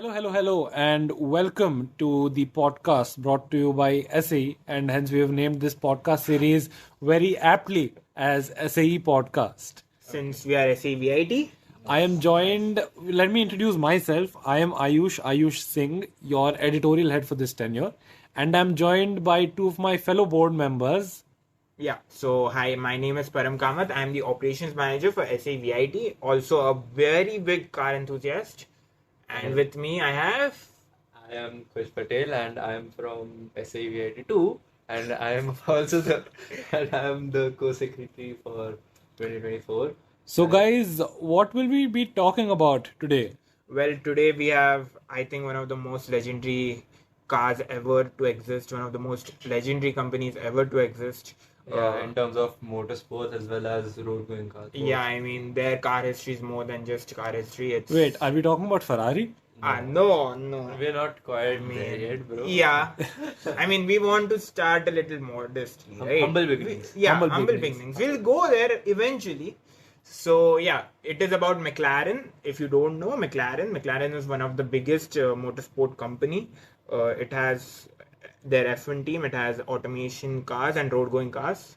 Hello, and welcome to the podcast brought to you by SAE, and hence we have named this podcast series very aptly as SAE Podcast. Since we are SAE-VIT. I am joined, let me introduce myself. I am Ayush Singh, your editorial head for this tenure, and I'm joined by two of my fellow board members. Yeah, so hi, my name is Param Kamath. I'm the operations manager for SAE-VIT, also a very big car enthusiast. And with me I am Kush Patel and I am from SAE-VIT too, and I am also the co-secretary for 2024. So guys, what will we be talking about today? Well, today we have, I think, one of the most legendary cars ever to exist, one of the most legendary companies ever to exist. Yeah, in terms of motorsports as well as road-going cars. Yeah, I mean, their car history is more than just car history. Wait, are we talking about Ferrari? No. We're not quite there yet, bro. Yeah. I mean, we want to start a little modestly, right? Humble beginnings. Humble beginnings. We'll go there eventually. So, yeah, it is about McLaren. If you don't know, McLaren is one of the biggest motorsport company. It has their F1 team, it has automation cars and road-going cars.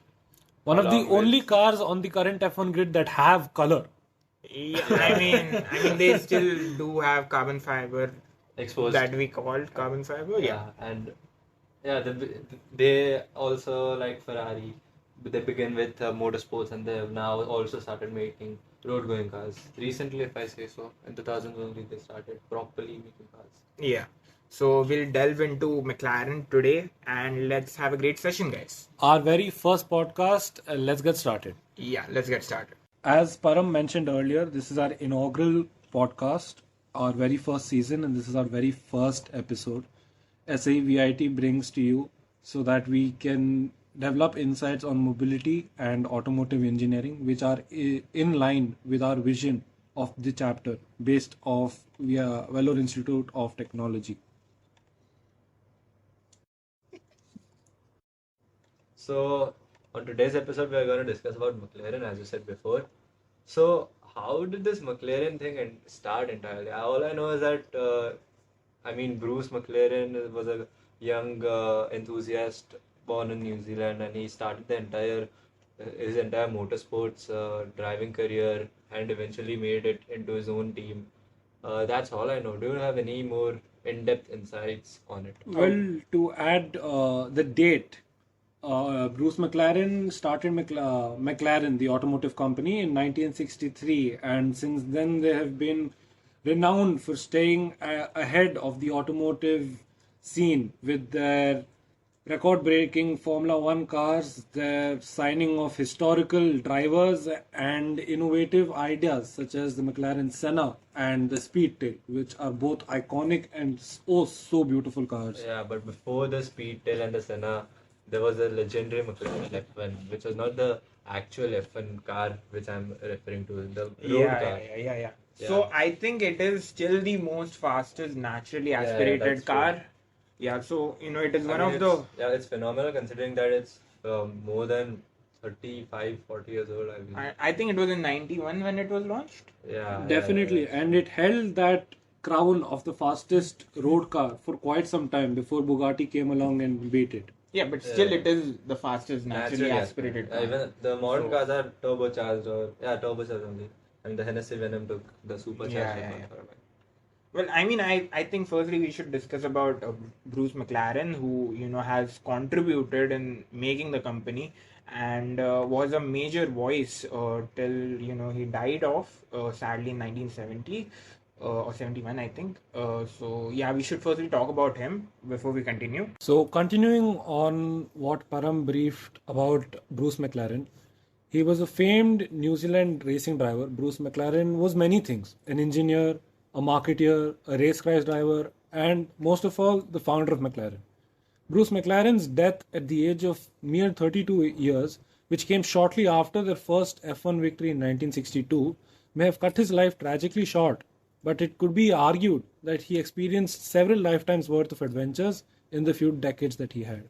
One of the only cars on the current F1 grid that have color. Yeah, I mean, they still do have carbon fiber Exposed. that we call carbon fiber. Yeah. And they also, like Ferrari, they begin with motorsports and they have now also started making road-going cars. Recently, if I say so, in 2000s only they started properly making cars. Yeah. So we'll delve into McLaren today and let's have a great session, guys. Our very first podcast, let's get started. Yeah, let's get started. As Param mentioned earlier, this is our inaugural podcast, our very first season, and this is our very first episode. SAE-VIT brings to you so that we can develop insights on mobility and automotive engineering, which are in line with our vision of the chapter based off via Vellore Institute of Technology. So, on today's episode, we are going to discuss about McLaren, as you said before. So, how did this McLaren thing start entirely? All I know is that, Bruce McLaren was a young enthusiast born in New Zealand, and he started his entire motorsports driving career, and eventually made it into his own team. That's all I know. Do you have any more in-depth insights on it? Well, to add the date, Bruce McLaren started McLaren, the automotive company, in 1963, and since then they have been renowned for staying ahead of the automotive scene with their record-breaking Formula One cars, their signing of historical drivers, and innovative ideas such as the McLaren Senna and the Speedtail, which are both iconic and so beautiful cars. Yeah, but before the Speedtail and the Senna, there was a legendary McLaren F1, which was not the actual F1 car which I'm referring to, the road car. Yeah. So I think it is still the most fastest naturally aspirated car. True. Yeah, so it is one of the... Yeah, it's phenomenal considering that it's more than 35, 40 years old, I believe. I think it was in 91 when it was launched. Yeah. Definitely, and it held that crown of the fastest road car for quite some time before Bugatti came along and beat it. Yeah, but still it is the fastest naturally aspirated car. Even the modern cars are turbocharged turbocharged only. And the Hennessy Venom took the supercharged one for a while. Well, I think firstly we should discuss about Bruce McLaren, who has contributed in making the company and was a major voice till he died off sadly in 1970 or 71, I think. So yeah, we should firstly talk about him before we continue. So continuing on what Param briefed about Bruce McLaren, he was a famed New Zealand racing driver. Bruce McLaren was many things: an engineer, a marketeer, a racecar driver, and most of all, the founder of McLaren. Bruce McLaren's death at the age of mere 32 years, which came shortly after their first F1 victory in 1962, may have cut his life tragically short, but it could be argued that he experienced several lifetimes worth of adventures in the few decades that he had.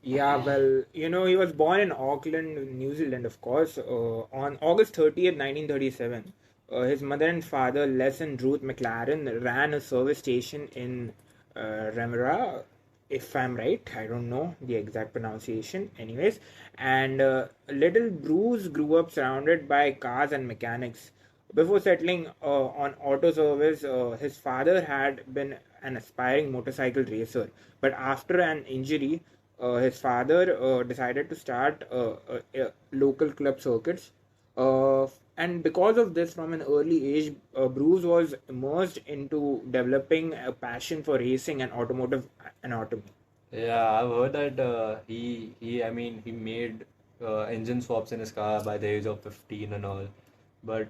Yeah, well, he was born in Auckland, New Zealand, of course, on August 30th, 1937. His mother and father, Les and Ruth McLaren, ran a service station in Remera, if I'm right. I don't know the exact pronunciation. Anyways, and little Bruce grew up surrounded by cars and mechanics. Before settling on auto service, his father had been an aspiring motorcycle racer. But after an injury, his father decided to start local club circuits. And because of this, from an early age, Bruce was immersed into developing a passion for racing and automotive anatomy. Yeah, I've heard that he made engine swaps in his car by the age of 15 and all. But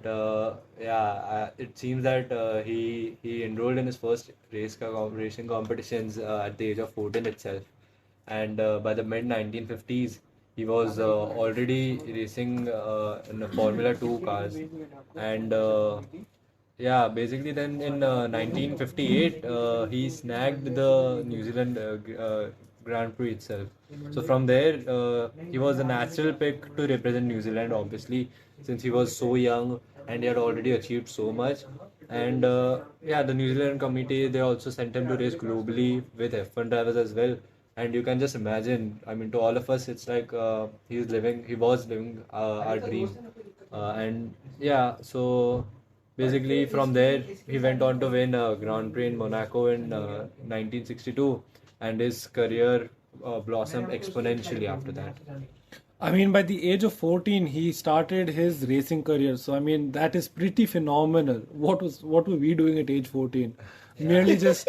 it seems that he enrolled in his first racing competitions at the age of 14 itself. And by the mid 1950s, he was already racing in the Formula 2 cars. And basically, then in 1958, he snagged the New Zealand Grand Prix itself. So from there, he was a natural pick to represent New Zealand, obviously, since he was so young and he had already achieved so much. And the New Zealand committee, they also sent him to race globally with F1 drivers as well. And you can just imagine, I mean, to all of us, it's like he was living our dream. So basically from there, he went on to win a Grand Prix in Monaco in 1962, and his career blossomed exponentially after that. I mean, by the age of 14, he started his racing career. So, I mean, that is pretty phenomenal. What were we doing at age 14? Merely just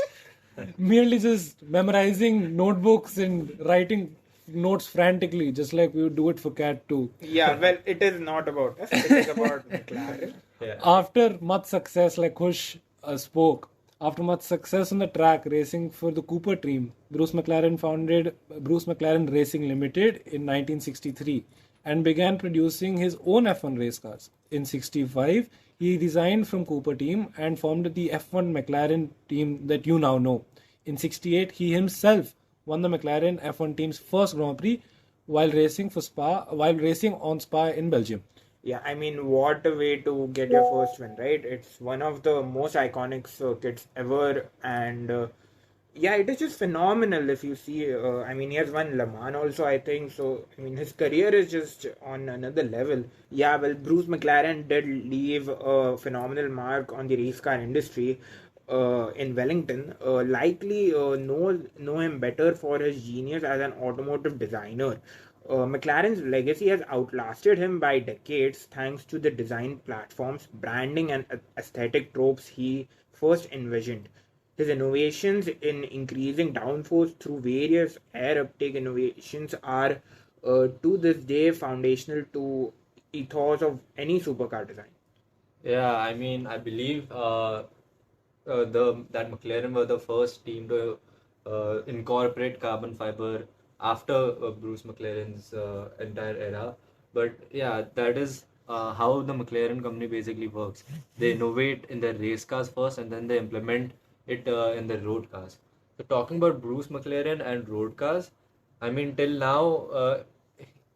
memorizing notebooks and writing notes frantically, just like we would do it for Cat 2. Yeah, well, it is not about us. It is about McLaren. Yeah. After much success, like Kush spoke, after much success on the track racing for the Cooper team, Bruce McLaren founded Bruce McLaren Racing Limited in 1963 and began producing his own F1 race cars. In 65, he resigned from Cooper team and formed the F1 McLaren team that you now know. In 68, he himself won the McLaren F1 team's first Grand Prix while racing on Spa in Belgium. Yeah, I mean, what a way to get your first win, right? It's one of the most iconic circuits ever, and it is just phenomenal if you see. I mean, he has won Le Mans also, I think. So, I mean, his career is just on another level. Yeah, well, Bruce McLaren did leave a phenomenal mark on the race car industry in Wellington. Likely know him better for his genius as an automotive designer. McLaren's legacy has outlasted him by decades thanks to the design platforms, branding, and aesthetic tropes he first envisioned. His innovations in increasing downforce through various air uptake innovations are to this day foundational to ethos of any supercar design. Yeah, I mean, I believe that McLaren were the first team to incorporate carbon fiber after Bruce McLaren's entire era. But yeah, that is how the McLaren company basically works. They innovate in their race cars first, and then they implement it in their road cars. So talking about Bruce McLaren and road cars, I mean, till now,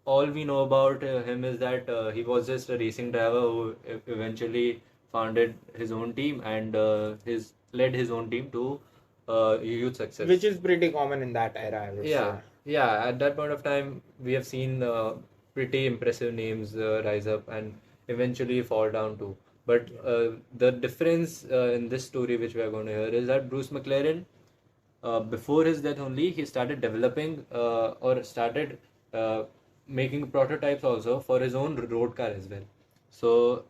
all we know about him is that he was just a racing driver who eventually founded his own team and led his own team to huge success. Which is pretty common in that era, I would say. Yeah, at that point of time, we have seen pretty impressive names rise up and eventually fall down too. But the difference in this story, which we are going to hear, is that Bruce McLaren, before his death only, he started developing or started making prototypes also for his own road car as well. So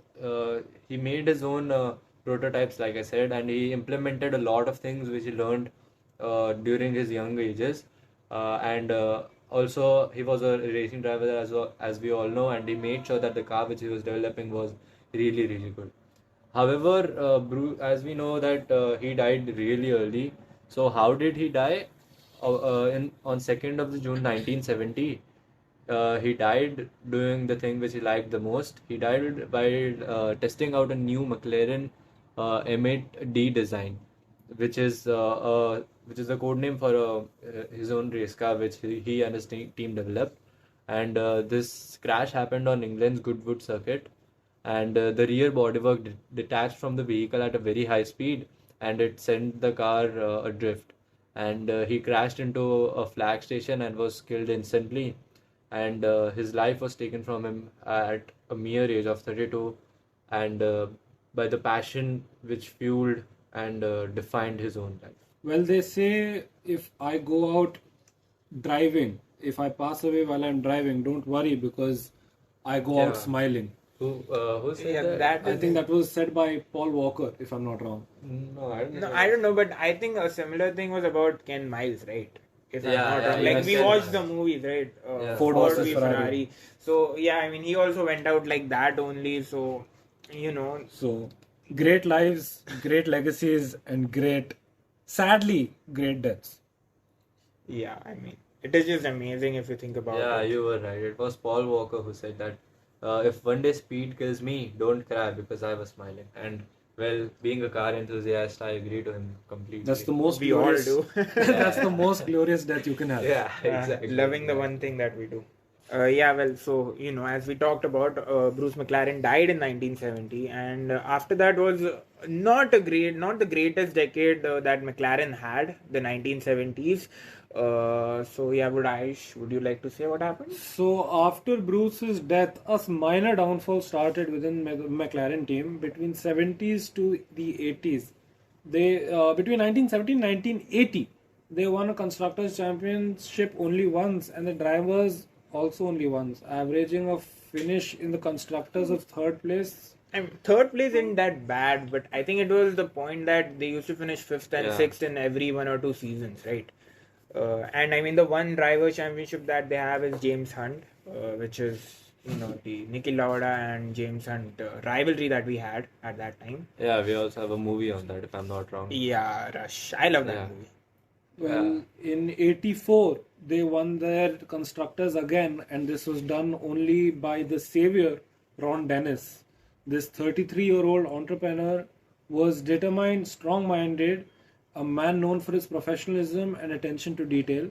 he made his own prototypes, like I said, and he implemented a lot of things which he learned during his young ages. Also, he was a racing driver as we all know, and he made sure that the car which he was developing was really, really good. However, Bruce, as we know that he died really early. So how did he die? On 2nd of June 1970, he died doing the thing which he liked the most. He died by testing out a new McLaren M8D design, which is a code name for his own race car, which he and his team developed. And this crash happened on England's Goodwood circuit. and the rear bodywork detached from the vehicle at a very high speed, and it sent the car adrift. And he crashed into a flag station and was killed instantly. And his life was taken from him at a mere age of 32, and by the passion which fueled and defined his own life. Well, they say if I go out driving, if I pass away while I'm driving, don't worry because I go out Yeah. smiling. Who said Yeah, that? that I is- think that was said by Paul Walker, if I'm not wrong. No, I don't No, know. I don't know, but I think a similar thing was about Ken Miles, right? If I'm Yeah, not yeah, wrong. he Like was we Ken watched the Miles. movies, right? Yeah. Ford versus v Ferrari. So yeah, I mean he also went out like that only. So you know, So, great lives, great legacies, and sadly, great deaths. yeah, I mean it is just amazing if you think about Yeah, it. you were right. It was Paul Walker who said that if one day speed kills me, don't cry because I was smiling. And well, being a car enthusiast, I agree to him completely. That's the most We all glorious. do. That's the most glorious death you can have. Yeah, exactly. Loving the one thing that we do. Yeah, well, so you know, as we talked about, Bruce McLaren died in 1970, and after that was not the greatest decade that McLaren had, the 1970s. So yeah, would you like to say what happened? So after Bruce's death, a minor downfall started within the McLaren team between 70s to the 80s. They between 1970 and 1980, they won a constructors championship only once, and the drivers also only once, averaging a finish in the constructors of third place. I mean, third place isn't that bad, but I think it was the point that they used to finish fifth and Yeah. sixth in every 1 or 2 seasons, right? And I mean, the one driver championship that they have is James Hunt, which is the Niki Lauda and James Hunt rivalry that we had at that time. Yeah, we also have a movie on that, if I'm not wrong. Yeah, Rush. I love that Yeah. movie. Well, in 84, they won their constructors again, and this was done only by the savior, Ron Dennis. This 33-year-old entrepreneur was determined, strong minded, a man known for his professionalism and attention to detail.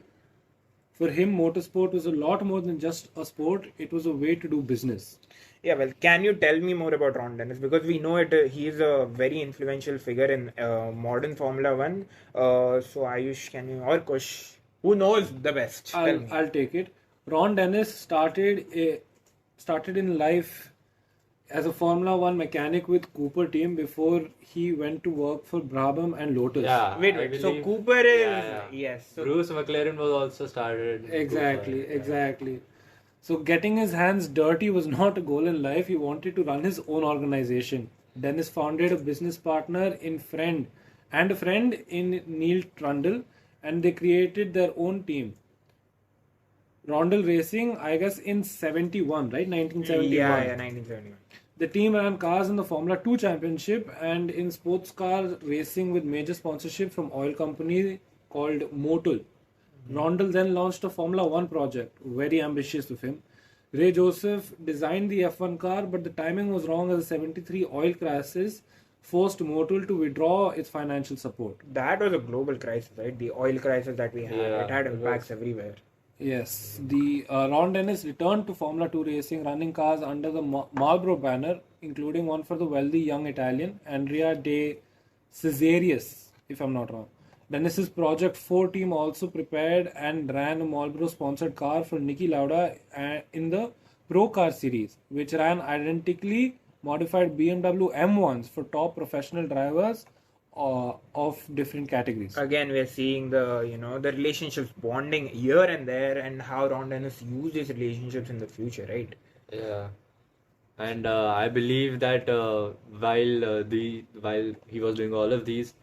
For him, motorsport was a lot more than just a sport, it was a way to do business. Yeah, well, can you tell me more about Ron Dennis? Because we know it. He is a very influential figure in modern Formula One. So Ayush, can you or Kush, who knows the best? Tell me. I'll take it. Ron Dennis started in life as a Formula One mechanic with Cooper team before he went to work for Brabham and Lotus. Yeah. Wait. I So believe- Cooper is Yeah. yes. So Bruce McLaren was also started. Exactly, Cooper, yeah. exactly. So getting his hands dirty was not a goal in life. He wanted to run his own organization. Dennis founded a business partner in a friend in Neil Trundle, and they created their own team. Rondell Racing, I guess in 71, right? 1971. yeah, 1971. The team ran cars in the Formula 2 Championship and in sports car racing with major sponsorship from oil company called Motul. Rondell then launched a Formula 1 project, very ambitious of him. Ray Joseph designed the F1 car, but the timing was wrong as the 73 oil crisis forced Motul to withdraw its financial support. That was a global crisis, right? The oil crisis that we had. Yeah, It had it impacts was. everywhere. Yes, the Ron Dennis returned to Formula 2 racing, running cars under the Marlboro banner, including one for the wealthy young Italian Andrea De Cesarius, if I'm not wrong. Dennis's Project 4 team also prepared and ran a Marlboro-sponsored car for Niki Lauda in the Pro Car Series, which ran identically modified BMW M1s for top professional drivers of different categories. Again, we're seeing the relationships bonding here and there, and how Ron Dennis used these relationships in the future, right? Yeah, and I believe that while he was doing all of these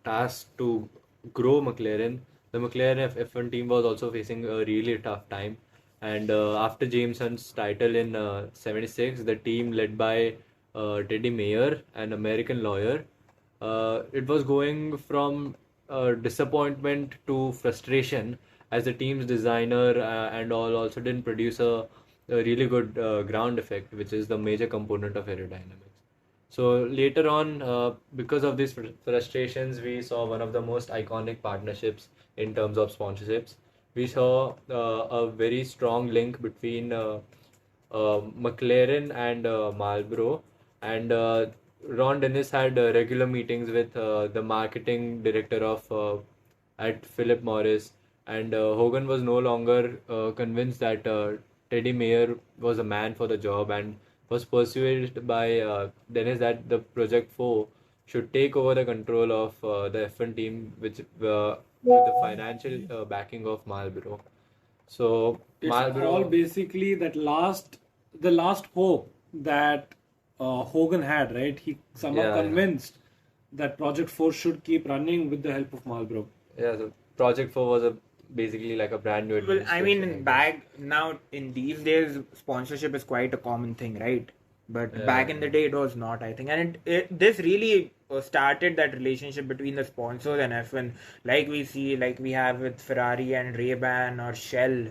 tasks to grow McLaren, the McLaren F1 team was also facing a really tough time. And after James Hunt's title in '76, the team led by Teddy Mayer, an American lawyer, it was going from disappointment to frustration as the team's designer and all also didn't produce a really good ground effect, which is the major component of aerodynamics. So later on, because of these frustrations, we saw one of the most iconic partnerships in terms of sponsorships. We saw a very strong link between McLaren and Marlboro, and Ron Dennis had regular meetings with the marketing director of at Philip Morris, and Hogan was no longer convinced that Teddy Mayer was a man for the job, and was persuaded by Dennis that the Project 4 should take over the control of the F1 team, which with the financial backing of Marlboro. So It's all Marlboro, basically the last hope that Hogan had, right? He somehow Yeah, yeah. convinced that Project 4 should keep running with the help of Marlboro. yeah, the Project 4 was basically like a brand new Well, I mean, administration, I guess. back now in these days, sponsorship is quite a common thing, right? But back in the day, it was not, I think, and this really started that relationship between the sponsors and F1, like we have with Ferrari and Ray-Ban or Shell.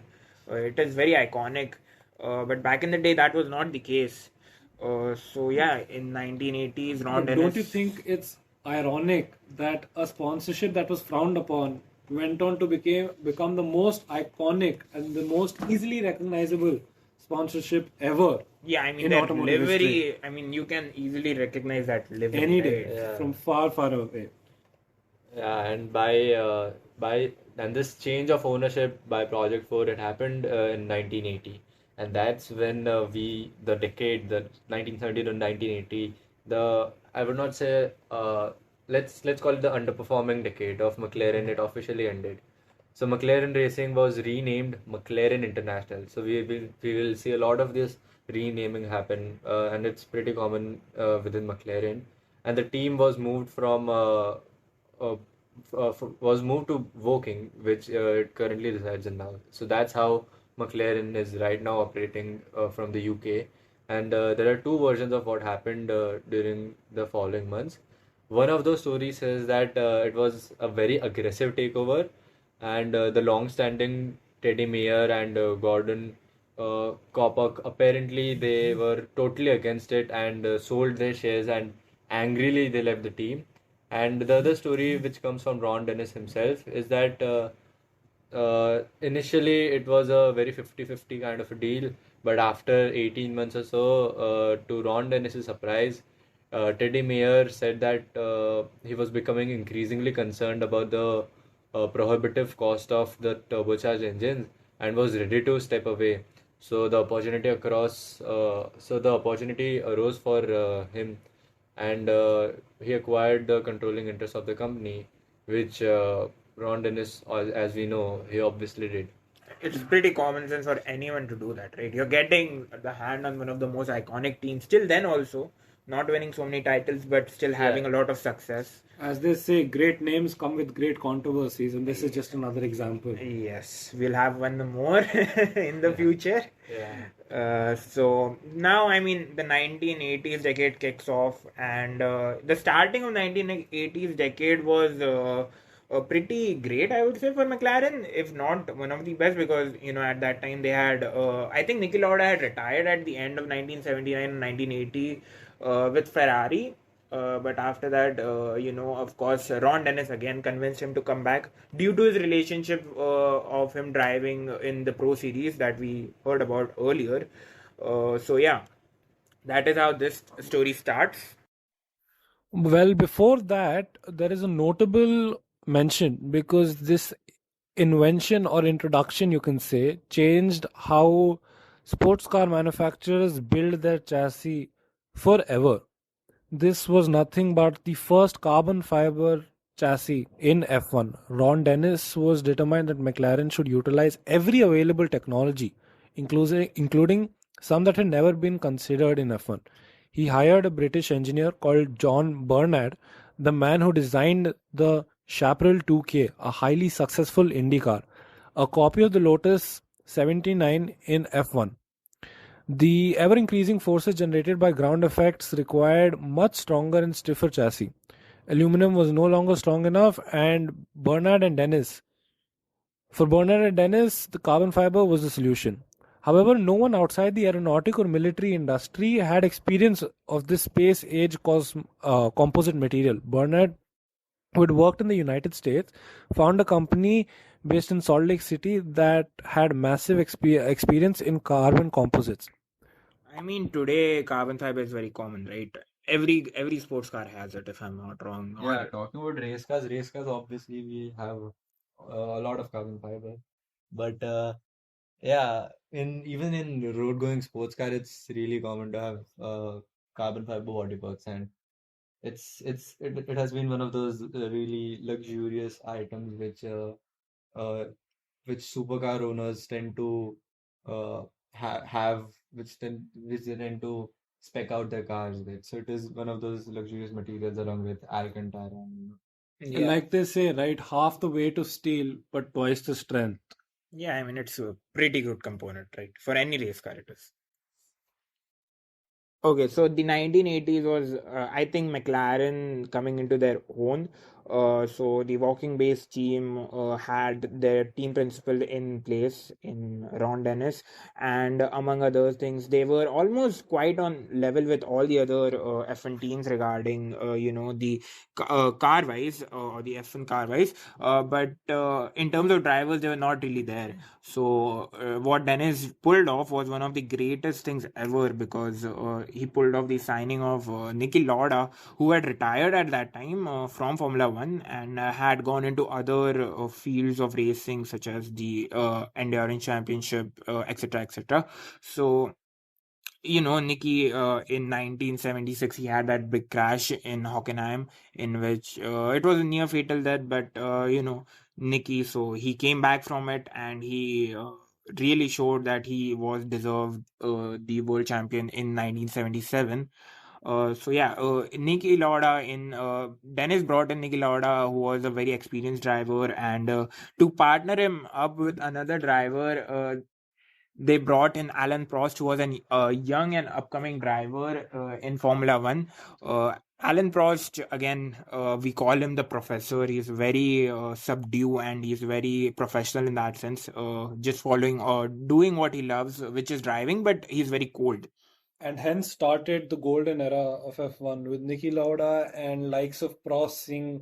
It is very iconic, but back in the day, that was not the case. So yeah, in 1980s, Ron But don't you Dennis. think it's ironic that a sponsorship that was frowned upon went on to become the most iconic and the most easily recognizable sponsorship ever Yeah, I mean in that automotive livery. history? I mean, you can easily recognize that livery. Any right? day Yeah. from far, far away. Yeah, and by and this change of ownership by Project 4, it happened in 1980, and that's when the decade, the 1970 to 1980, the I would not say let's call it the underperforming decade of McLaren. It officially ended. So McLaren Racing was renamed McLaren International. So we will see a lot of this renaming happen, and it's pretty common within McLaren. And the team was moved from was moved to Woking, which it currently resides in now. So that's how McLaren is right now operating from the UK. And there are two versions of what happened during the following months. One of those stories says that it was a very aggressive takeover, and the long-standing Teddy Mayer and Gordon Coppock, apparently they were totally against it and sold their shares, and angrily they left the team. And the other story, which comes from Ron Dennis himself, is that initially it was a very 50-50 kind of a deal, but after 18 months or so, to Ron Dennis's surprise, Teddy Mayer said that he was becoming increasingly concerned about the prohibitive cost of the turbocharged engines and was ready to step away. So the opportunity arose for him, and he acquired the controlling interest of the company, which Ron Dennis, as we know, he obviously did. It's pretty common sense for anyone to do that, right? You're getting the hand on one of the most iconic teams. Still then also, not winning so many titles, but still having a lot of success. As they say, great names come with great controversies, and this is just another example. Yes, we'll have one more in the future. Yeah. So now, I mean, the 1980s decade kicks off, and the starting of 1980s decade was pretty great, I would say, for McLaren, if not one of the best, because at that time they had, I think Niki Lauda had retired at the end of 1979 and 1980 with Ferrari. But after that, of course, Ron Dennis again convinced him to come back due to his relationship of him driving in the Pro Series that we heard about earlier. So yeah, that is how this story starts. Well, before that, there is a notable mention because this invention or introduction, you can say, changed how sports car manufacturers build their chassis forever. This was nothing but the first carbon fiber chassis in F1. Ron Dennis was determined that McLaren should utilize every available technology, including some that had never been considered in F1. He hired a British engineer called John Bernard, the man who designed the Chaparral 2K, a highly successful Indy car, a copy of the Lotus 79 in F1. The ever-increasing forces generated by ground effects required much stronger and stiffer chassis. Aluminum was no longer strong enough, and Bernard and Dennis the carbon fiber was the solution. However, no one outside the aeronautic or military industry had experience of this space-age composite material. Bernard, who had worked in the United States, found a company based in Salt Lake City that had massive experience in carbon composites. I mean, today carbon fiber is very common, right? Every sports car has it, if I'm not wrong. Yeah, talking about race cars obviously we have a lot of carbon fiber. But yeah, in even in road going sports car, it's really common to have carbon fiber bodyworks, and it has been one of those really luxurious items uh, which supercar owners tend to have, which they tend to spec out their cars with. So it is one of those luxurious materials along with Alcantara. Yeah, Like they say, right? Half the weight of steel, but twice the strength. yeah. I mean, it's a pretty good component, right? For any race car, it is. Okay, so the 1980s was, I think, McLaren coming into their own. So the walking base team had their team principal in place in Ron Dennis, and among other things, they were almost quite on level with all the other F1 teams regarding, the car wise or the F1 car wise. But in terms of drivers, they were not really there. So what Dennis pulled off was one of the greatest things ever, because he pulled off the signing of Niki Lauda, who had retired at that time from Formula One and had gone into other fields of racing such as the endurance championship, etc., etc. So Nicky, in 1976, he had that big crash in Hockenheim, in which it was a near fatal death, but Nicky, so he came back from it and he really showed that he was deserved the world champion in 1977. Niki Lauda Dennis brought in Niki Lauda, who was a very experienced driver, and to partner him up with another driver, they brought in Alan Prost, who was a young and upcoming driver in Formula One. Alan Prost, again, we call him the professor. He's very subdued and he's very professional in that sense, just following or doing what he loves, which is driving, but he's very cold. And hence started the golden era of F1 with Niki Lauda and likes of Prost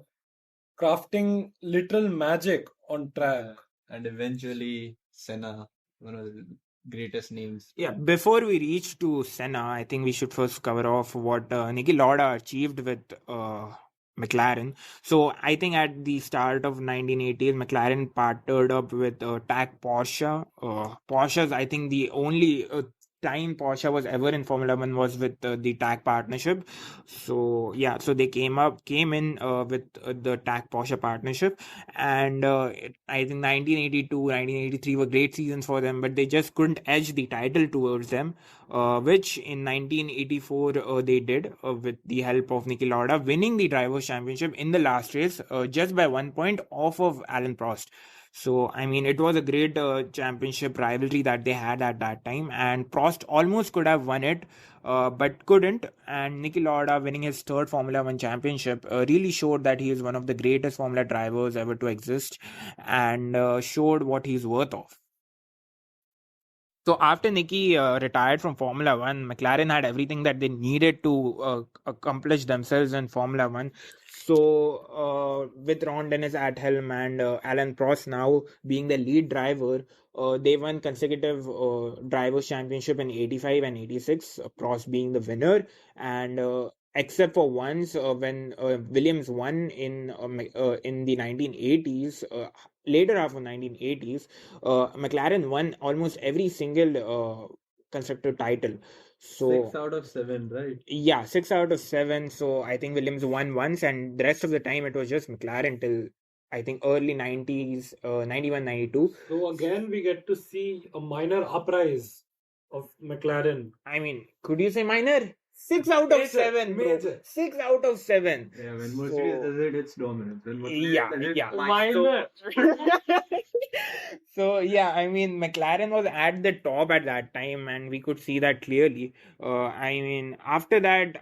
crafting literal magic on track. And eventually Senna, one of the greatest names. Yeah, before we reach to Senna, I think we should first cover off what Niki Lauda achieved with McLaren. So I think at the start of 1980s, McLaren partnered up with TAC Porsche. Porsche's, I think, the only time Porsche was ever in Formula One was with the TAC partnership. So yeah, so they came in with the TAC Porsche partnership, and I think 1982, 1983 were great seasons for them, but they just couldn't edge the title towards them, which in 1984 they did with the help of Niki Lauda, winning the Drivers' Championship in the last race just by 1 point off of Alan Prost. So, I mean, it was a great championship rivalry that they had at that time, and Prost almost could have won it, but couldn't. And Niki Lauda winning his third Formula One championship really showed that he is one of the greatest Formula drivers ever to exist, and showed what he's worth of. So after Niki retired from Formula One, McLaren had everything that they needed to accomplish themselves in Formula One. So with Ron Dennis at helm and Alan Prost now being the lead driver, they won consecutive drivers' championship in 85 and 86. Prost being the winner, and except for once when Williams won in the 1980s. Later half of 1980s, McLaren won almost every single constructor title. So 6 out of 7, right? yeah, 6 out of 7. So I think Williams won once, and the rest of the time it was just McLaren till I think early 90s, 91, 92. So again, we get to see a minor uprise of McLaren. I mean, could you say minor? 6 out of 7, bro. Major. 6 out of 7. Yeah, when Mercedes does it, it's dominant. When Mercedes Yeah, does it, yeah. Minor. So yeah, I mean, McLaren was at the top at that time, and we could see that clearly. I mean, after that,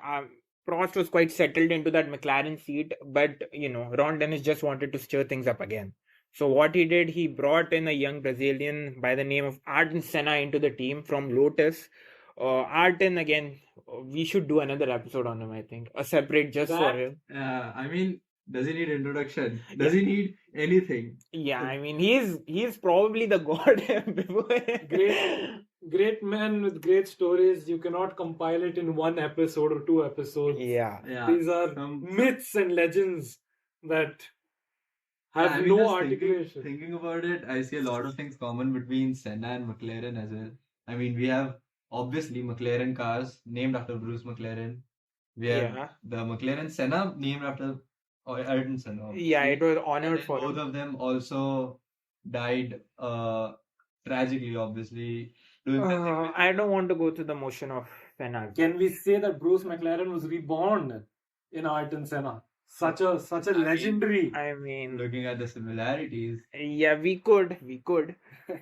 Prost was quite settled into that McLaren seat, but Ron Dennis just wanted to stir things up again. So what he did, he brought in a young Brazilian by the name of Ayrton Senna into the team from Lotus. Ayrton, again, we should do another episode on him. I think a separate just for him. I mean, Does he need introduction? Does he need anything? Yeah, I mean he's probably the god before. Great man with great stories. You cannot compile it in one episode or two episodes. Yeah. Yeah. These are myths and legends that have no just articulation. Thinking about it, I see a lot of things common between Senna and McLaren as well. I mean, we have obviously McLaren cars named after Bruce McLaren. We have Yeah. the McLaren Senna named after Ayrton Senna. Yeah, it was honored And for both him. of them also died tragically, obviously. Doing the I don't want to go through the motion of Senna. Can we say that Bruce McLaren was reborn in Ayrton Senna? Such a legendary. I mean, looking at the similarities. yeah, we could.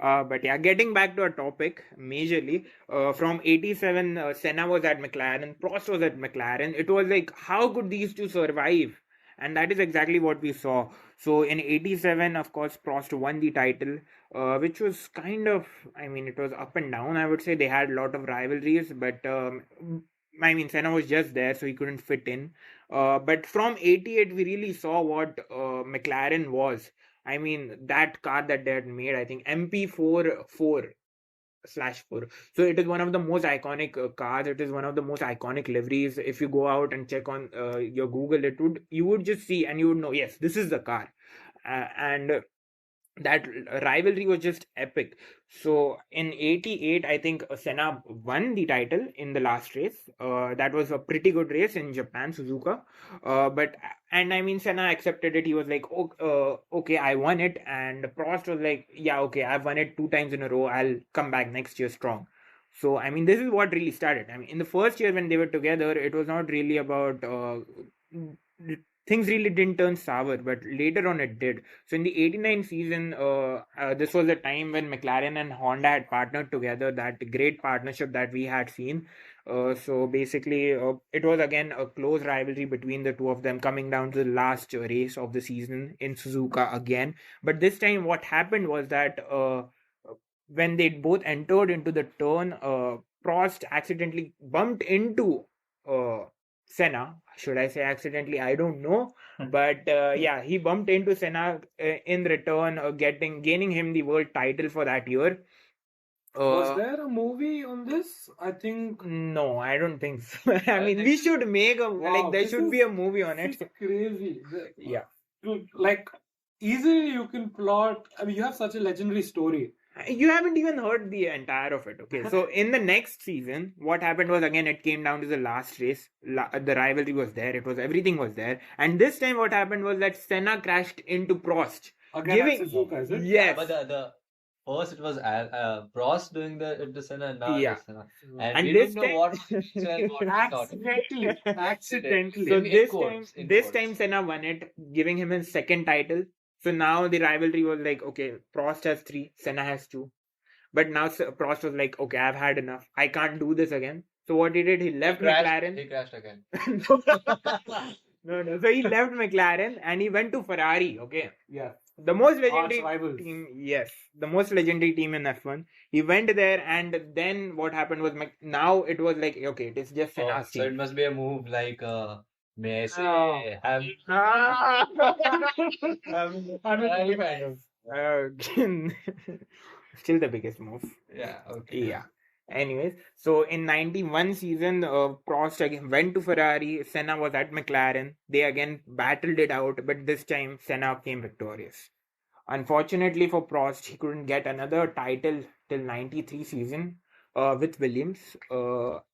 But yeah, getting back to our topic, majorly, from 87, Senna was at McLaren, Prost was at McLaren. It was like, how could these two survive? And that is exactly what we saw. So in 87, of course, Prost won the title, which was kind of, I mean, it was up and down, I would say. They had a lot of rivalries, but I mean, Senna was just there, so he couldn't fit in. But from 88, we really saw what McLaren was. I mean, that car that they had made, I think MP4/4. So it is one of the most iconic cars. It is one of the most iconic liveries. If you go out and check on your Google, you would just see and you would know, yes, this is the car. And that rivalry was just epic. So in 88, I think Senna won the title in the last race. That was a pretty good race in Japan, Suzuka. And I mean, Senna accepted it. He was like, okay, I won it. And Prost was like, yeah, okay, I've won it 2 times in a row. I'll come back next year strong. So, I mean, this is what really started. I mean, in the first year when they were together, it was not really about things really didn't turn sour, but later on it did. So in the 89 season, this was a time when McLaren and Honda had partnered together, that great partnership that we had seen. So basically, it was again a close rivalry between the two of them, coming down to the last race of the season in Suzuka again. But this time, what happened was that when they both entered into the turn, Prost accidentally bumped into Senna. Should I say accidentally? I don't know. But yeah, he bumped into Senna in return, gaining him the world title for that year. Was there a movie on this? I think No, I don't think so. I mean, we should make there should be a movie on it. Crazy. Yeah. Like easily you can plot. I mean, you have such a legendary story. You haven't even heard the entire of it. Okay, so in the next season, what happened was again it came down to the last race. The rivalry was there. Everything was there. And this time, what happened was that Senna crashed into Prost, Again, at Suzuka, is it? yes. But the first it was Prost doing the Senna, and now Yeah. the Senna. And we this don't know time- what Accidentally. Accidentally. So in this quotes. time Senna won it, giving him his second title. So now the rivalry was like, okay, Prost has 3, Senna has 2. But now Prost was like, okay, I've had enough. I can't do this again. So what he did, he left McLaren. He crashed again. No. So he left McLaren and he went to Ferrari. Okay. Yeah. The most Arch legendary rivals. team, yes, the most legendary team in F1. He went there, and then what happened was, now it was like, okay, it is just Senna's So it team. must be a move like may I say Oh. have Still the biggest move. yeah, okay. Yeah. Anyways, so in 91 season, Prost again went to Ferrari. Senna was at McLaren. They again battled it out, but this time Senna came victorious. Unfortunately for Prost, he couldn't get another title till 93 season with Williams.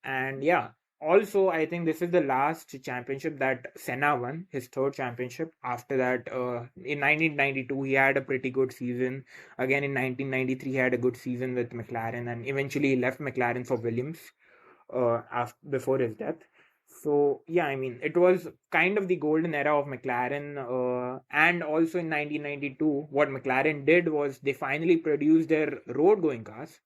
And yeah, also I think this is the last championship that Senna won, his third championship. After that, in 1992, he had a pretty good season. Again, in 1993, he had a good season with McLaren, and eventually he left McLaren for Williams before his death. So yeah, I mean, it was kind of the golden era of McLaren. And also in 1992, what McLaren did was they finally produced their road-going cars.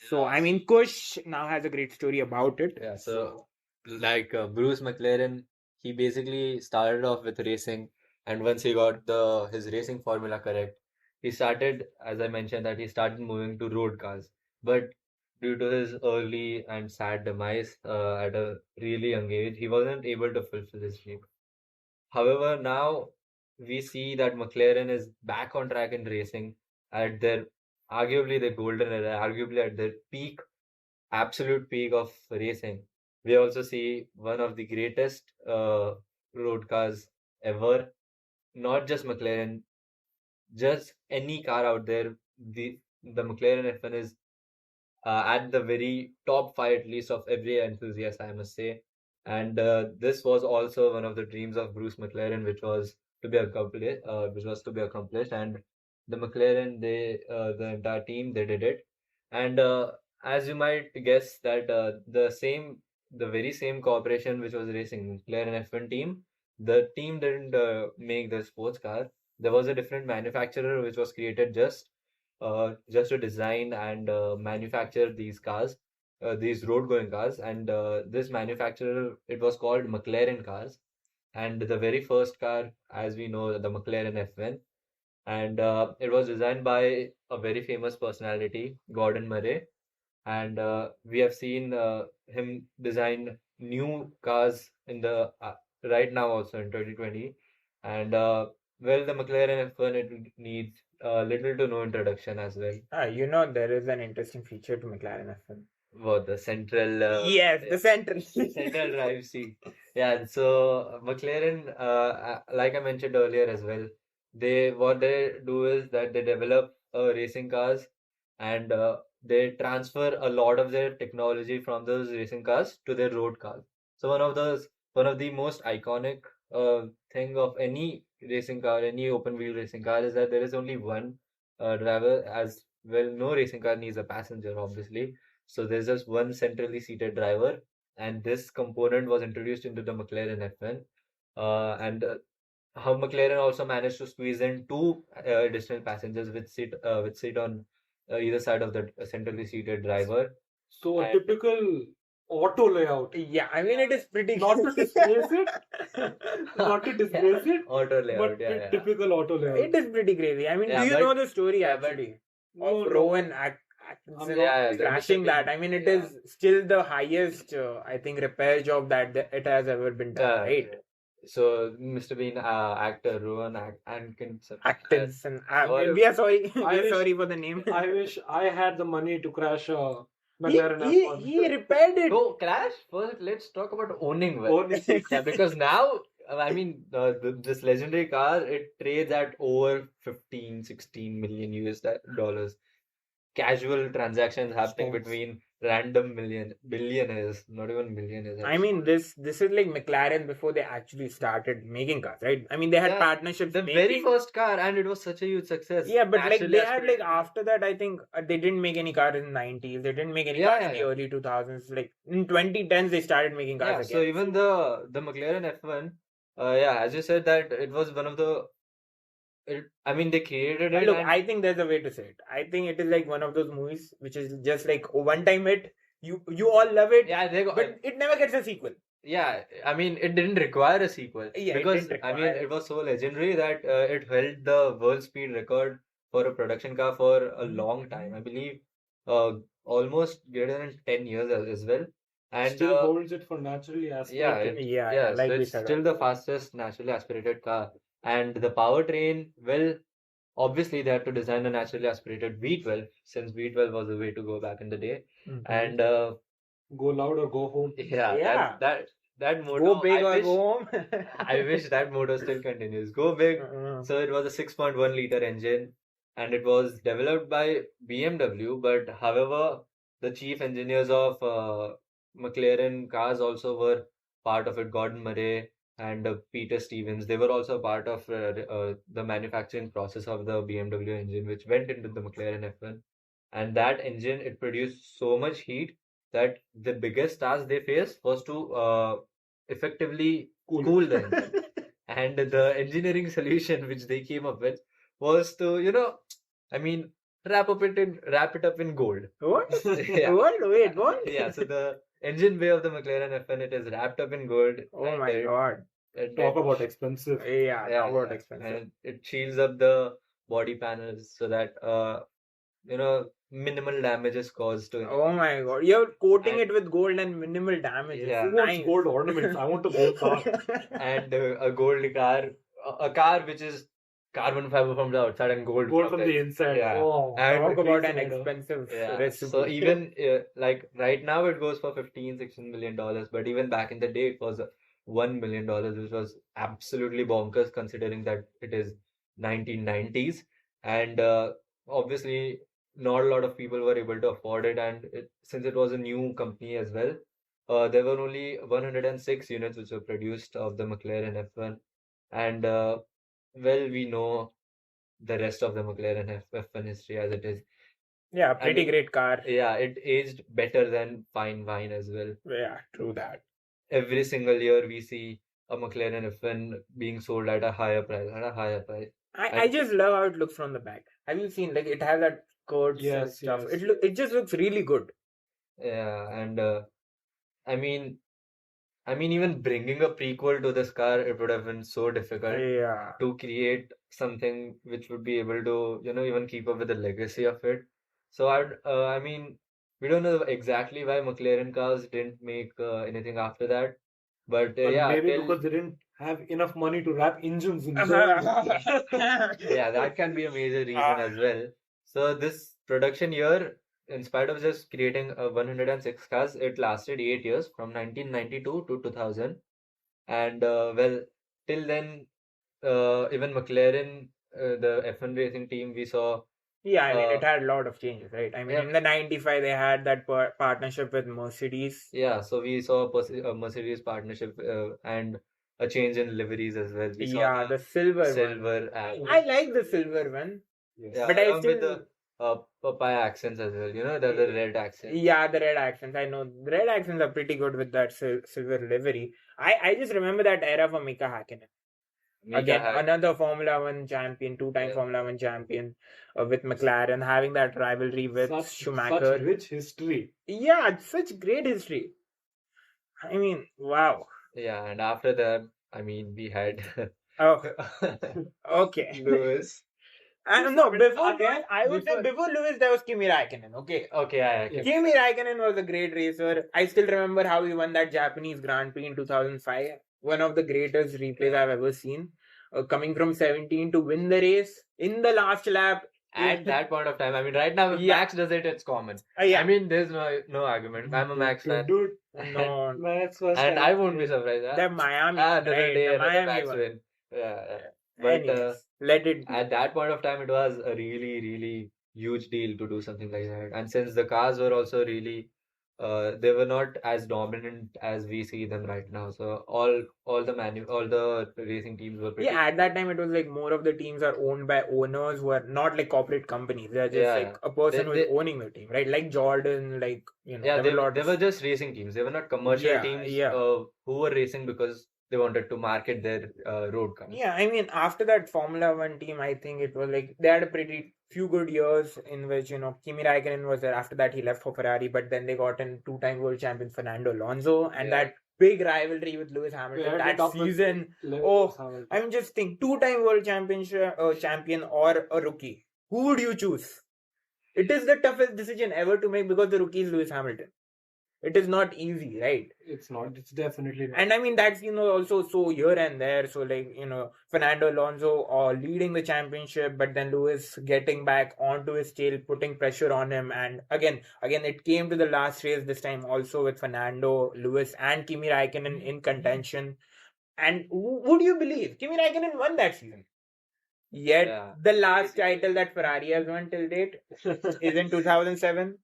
So I mean, Kush now has a great story about it. Yeah, so like Bruce McLaren, he basically started off with racing, and once he got his racing formula correct, he started, as I mentioned, that he started moving to road cars. But due to his early and sad demise at a really young age, he wasn't able to fulfill his dream. However, now we see that McLaren is back on track in racing at their arguably their golden era, arguably at their peak, absolute peak of racing. We also see one of the greatest road cars ever, not just McLaren, just any car out there. The McLaren F1 is at the very top five at least of every enthusiast, I must say. And this was also one of the dreams of Bruce McLaren, which was to be accomplished. And the McLaren, the entire team, they did it. And as you might guess, that the very same corporation which was racing McLaren F1 team, the team didn't make the sports car. There was a different manufacturer which was created just to design and manufacture these cars, these road-going cars. And this manufacturer, it was called McLaren Cars. And the very first car, as we know, the McLaren F1. And it was designed by a very famous personality, Gordon Murray. And we have seen him design new cars in the right now also in 2020. And well, the McLaren F1, it needs little to no introduction as well. There is an interesting feature to McLaren F1. What, the central Yes, the central. central drive seat. Yeah, so McLaren, like I mentioned earlier as well, what they do is that they develop racing cars, and they transfer a lot of their technology from those racing cars to their road cars. So one of the most iconic thing of any racing car, any open wheel racing car, is that there is only one driver. As well, no racing car needs a passenger, obviously. So there's just one centrally seated driver, and this component was introduced into the McLaren F1. And how McLaren also managed to squeeze in two additional passengers with seat on either side of the centrally seated driver. So a And- typical auto layout. Yeah, I mean, it is pretty. Not to disgrace it, not to disgrace it, Auto layout, but yeah. typical auto layout. It is pretty crazy. I mean, Yeah, do you but- know the story yeah, but- actually No, of no. Rowan Atkinson Yeah, the crashing Mr. that? Bean. I mean, it Yeah. is still the highest, I think, repair job that it has ever been done, right? So Mr. Bean, actor Rowan Atkinson. Atkinson. Or- We are sorry. We I are wish- sorry for the name. I wish I had the money to crash a He, McLaren he, F1. he repaired it. No, Crash. First, let's talk about owning one. Owning. Yeah, because now, I mean, this legendary car, it trades at over 15, 16 million US dollars. Casual transactions happening Stocks. between random billionaires, not even millionaires. I mean, this is like McLaren before they actually started making cars, right? I mean, they had Yeah, partnerships. the very first car, and it was such a huge success. Yeah, but like Naturally they had like aspirated. after that, I think they didn't make any cars in the 90s. They didn't make any Yeah, cars yeah, in the yeah. early 2000s. Like in 2010s, they started making cars Yeah, again. so even the McLaren F1, yeah, as you said, that it was one of the. I mean, they created it. Look, and- I think there's a way to say it. I think it is like one of those movies which is just like a one-time hit. You all love it, yeah, they got. but it never gets a sequel. Yeah, I mean, it didn't require a sequel Yeah, it because didn't I mean, require- it was so legendary that it held the world speed record for a production car for a long time. I believe almost greater than 10 years as well. And Still holds it for naturally yeah, aspirated. Yeah, so like we it's said still the fastest naturally aspirated car. And the powertrain, well, obviously they had to design a naturally aspirated V12 since V12 was the way to go back in the day. Mhm. And Go loud or go home. yeah, that motor, Go big I or wish, go home. I wish that motor still continues. Go big. Uh-uh. So it was a 6.1 liter engine, and it was developed by BMW. But however, the chief engineers of McLaren cars also were part of it. Gordon Murray and Peter Stevens. They were also part of the manufacturing process of the BMW engine, which went into the McLaren F1. And that engine, it produced so much heat that the biggest task they faced was to effectively cool the engine. And the engineering solution which they came up with was to, I mean, wrap it up in gold. What? Yeah. What? Wait, what? Yeah, so the engine bay of the McLaren F1, it is wrapped up in gold. Oh and my God. Talk about expensive. Yeah, yeah, talk about yeah. expensive. And it shields up the body panels so that minimal damage is caused to it. Oh my God. You're coating And- it with gold and minimal damage. Yeah. Who wants gold ornaments? I want a gold car. And a gold car a car which is carbon fiber from the outside and gold from the inside. Yeah. Oh, And Talk about an crazy rider. expensive Yeah. recipe. So even like right now it goes for $15-16 million, but even back in the day it was $1 million, which was absolutely bonkers considering that it is 1990s, and obviously not a lot of people were able to afford it, and since it was a new company as well, there were only 106 units which were produced of the McLaren F1, and well, we know the rest of the McLaren F1 history as it is. Yeah, I pretty mean, great car. Yeah, it aged better than fine wine as well. Yeah, true that. Every single year we see a McLaren F1 being sold at a higher price, I just love how it looks from the back. Have you seen, like, it has that curves and Yes, stuff. yes. It just looks really good. Yeah, and I mean, even bringing a prequel to this car, it would have been so difficult Yeah. to create something which would be able to, even keep up with the legacy of it. So I mean, we don't know exactly why McLaren cars didn't make anything after that, but yeah, maybe because they didn't have enough money to wrap engines in them. yeah, that can be a major reason as well. So this production year, in spite of just creating 106 cars, it lasted 8 years from 1992 to 2000. And well, till then, even McLaren, the F1 racing team, we saw. Yeah, I mean, it had a lot of changes, right? I mean, Yeah. in the 95, they had that partnership with Mercedes. Yeah, so we saw a Mercedes partnership and a change in liveries as well. We saw Yeah, the silver one. silver I like the silver one. Yeah, But I along with still- the papaya accents as well. The red accents. Yeah, the red accents. I know the red accents are pretty good with that silver livery. I just remember that era for Mika Hakkinen. Again, another Formula One champion, two-time Yeah. Formula One champion with McLaren, having that rivalry with Schumacher. Such rich history. Yeah, it's such great history. I mean, wow. Yeah, and after that, I mean, we had Oh, okay. Lewis. And no, before Again, that, I would say before Lewis, there was Kimi Raikkonen. Okay. Okay, yeah. Kimi Raikkonen was a great racer. I still remember how he won that Japanese Grand Prix in 2005. One of the greatest replays I've ever seen. Coming from 17 to win the race in the last lap. At that point of time, I mean, right now, if Yeah. Max does it, it's common. Yeah. I mean, there's no argument. I'm a Max fan. Dude, No, Max was And I won't be surprised. the Miami. Another right, day, the another Miami Max one. win. Yeah. But Anyways, let it be. at that point of time, it was a really, really huge deal to do something like that. And since the cars were also really, they were not as dominant as we see them right now. So all the racing teams were pretty. Yeah, at that time it was like more of the teams are owned by owners who are not like corporate companies. They're just Yeah. like a person who's They- owning the team, right? Like Jordan, like Yeah, there were a lot they of- were just racing teams. They were not commercial Yeah, teams yeah. who were racing because they wanted to market their road cars. Yeah, I mean, after that Formula One team, I think it was like they had a pretty few good years in which Kimi Raikkonen was there. After that, he left for Ferrari, but then they got in two-time world champion Fernando Alonso and Yeah. that big rivalry with Lewis Hamilton that season. I mean, just think two-time world champion or a rookie. Who would you choose? It is the toughest decision ever to make because the rookie is Lewis Hamilton. It is not easy, right? It's not. It's definitely not. And I mean, that's, also so here and there. So, like, Fernando Alonso leading the championship, but then Lewis getting back onto his tail, putting pressure on him. And again, it came to the last race this time also with Fernando, Lewis, and Kimi Raikkonen in contention. And who do you believe? Kimi Raikkonen won that season. Yet, Yeah. the last title that Ferrari has won till date is in 2007.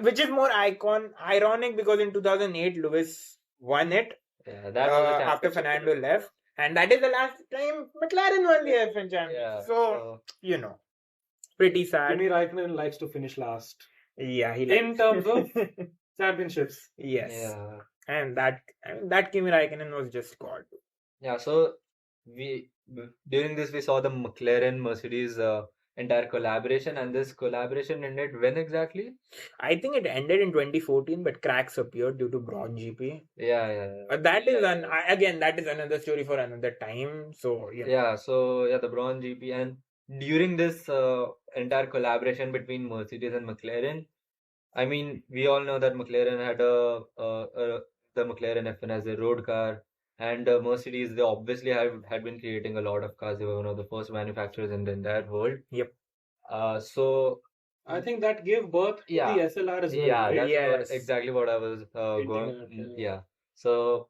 Which is more ironic because in 2008 Lewis won it Yeah, that was the after championship. Fernando left, and that is the last time McLaren won the F1 championship. Yeah, So pretty sad. Kimi Raikkonen likes to finish last Yeah, he in terms of championships. yes, yeah. and that Kimi Raikkonen was just God. Yeah, so during this we saw the McLaren Mercedes entire collaboration, and this collaboration ended when exactly? I think it ended in 2014, but cracks appeared due to Braun GP. Yeah. That is that is another story for another time. So Yeah, the Braun GP, and during this entire collaboration between Mercedes and McLaren, I mean, we all know that McLaren had the McLaren F1 as a road car, And Mercedes, they obviously had been creating a lot of cars. They were one of the first manufacturers in the entire world. Yep. So I think that gave birth to yeah, the SLR as well, yeah, right? that's Yes. exactly what I was Hinting at, yeah. So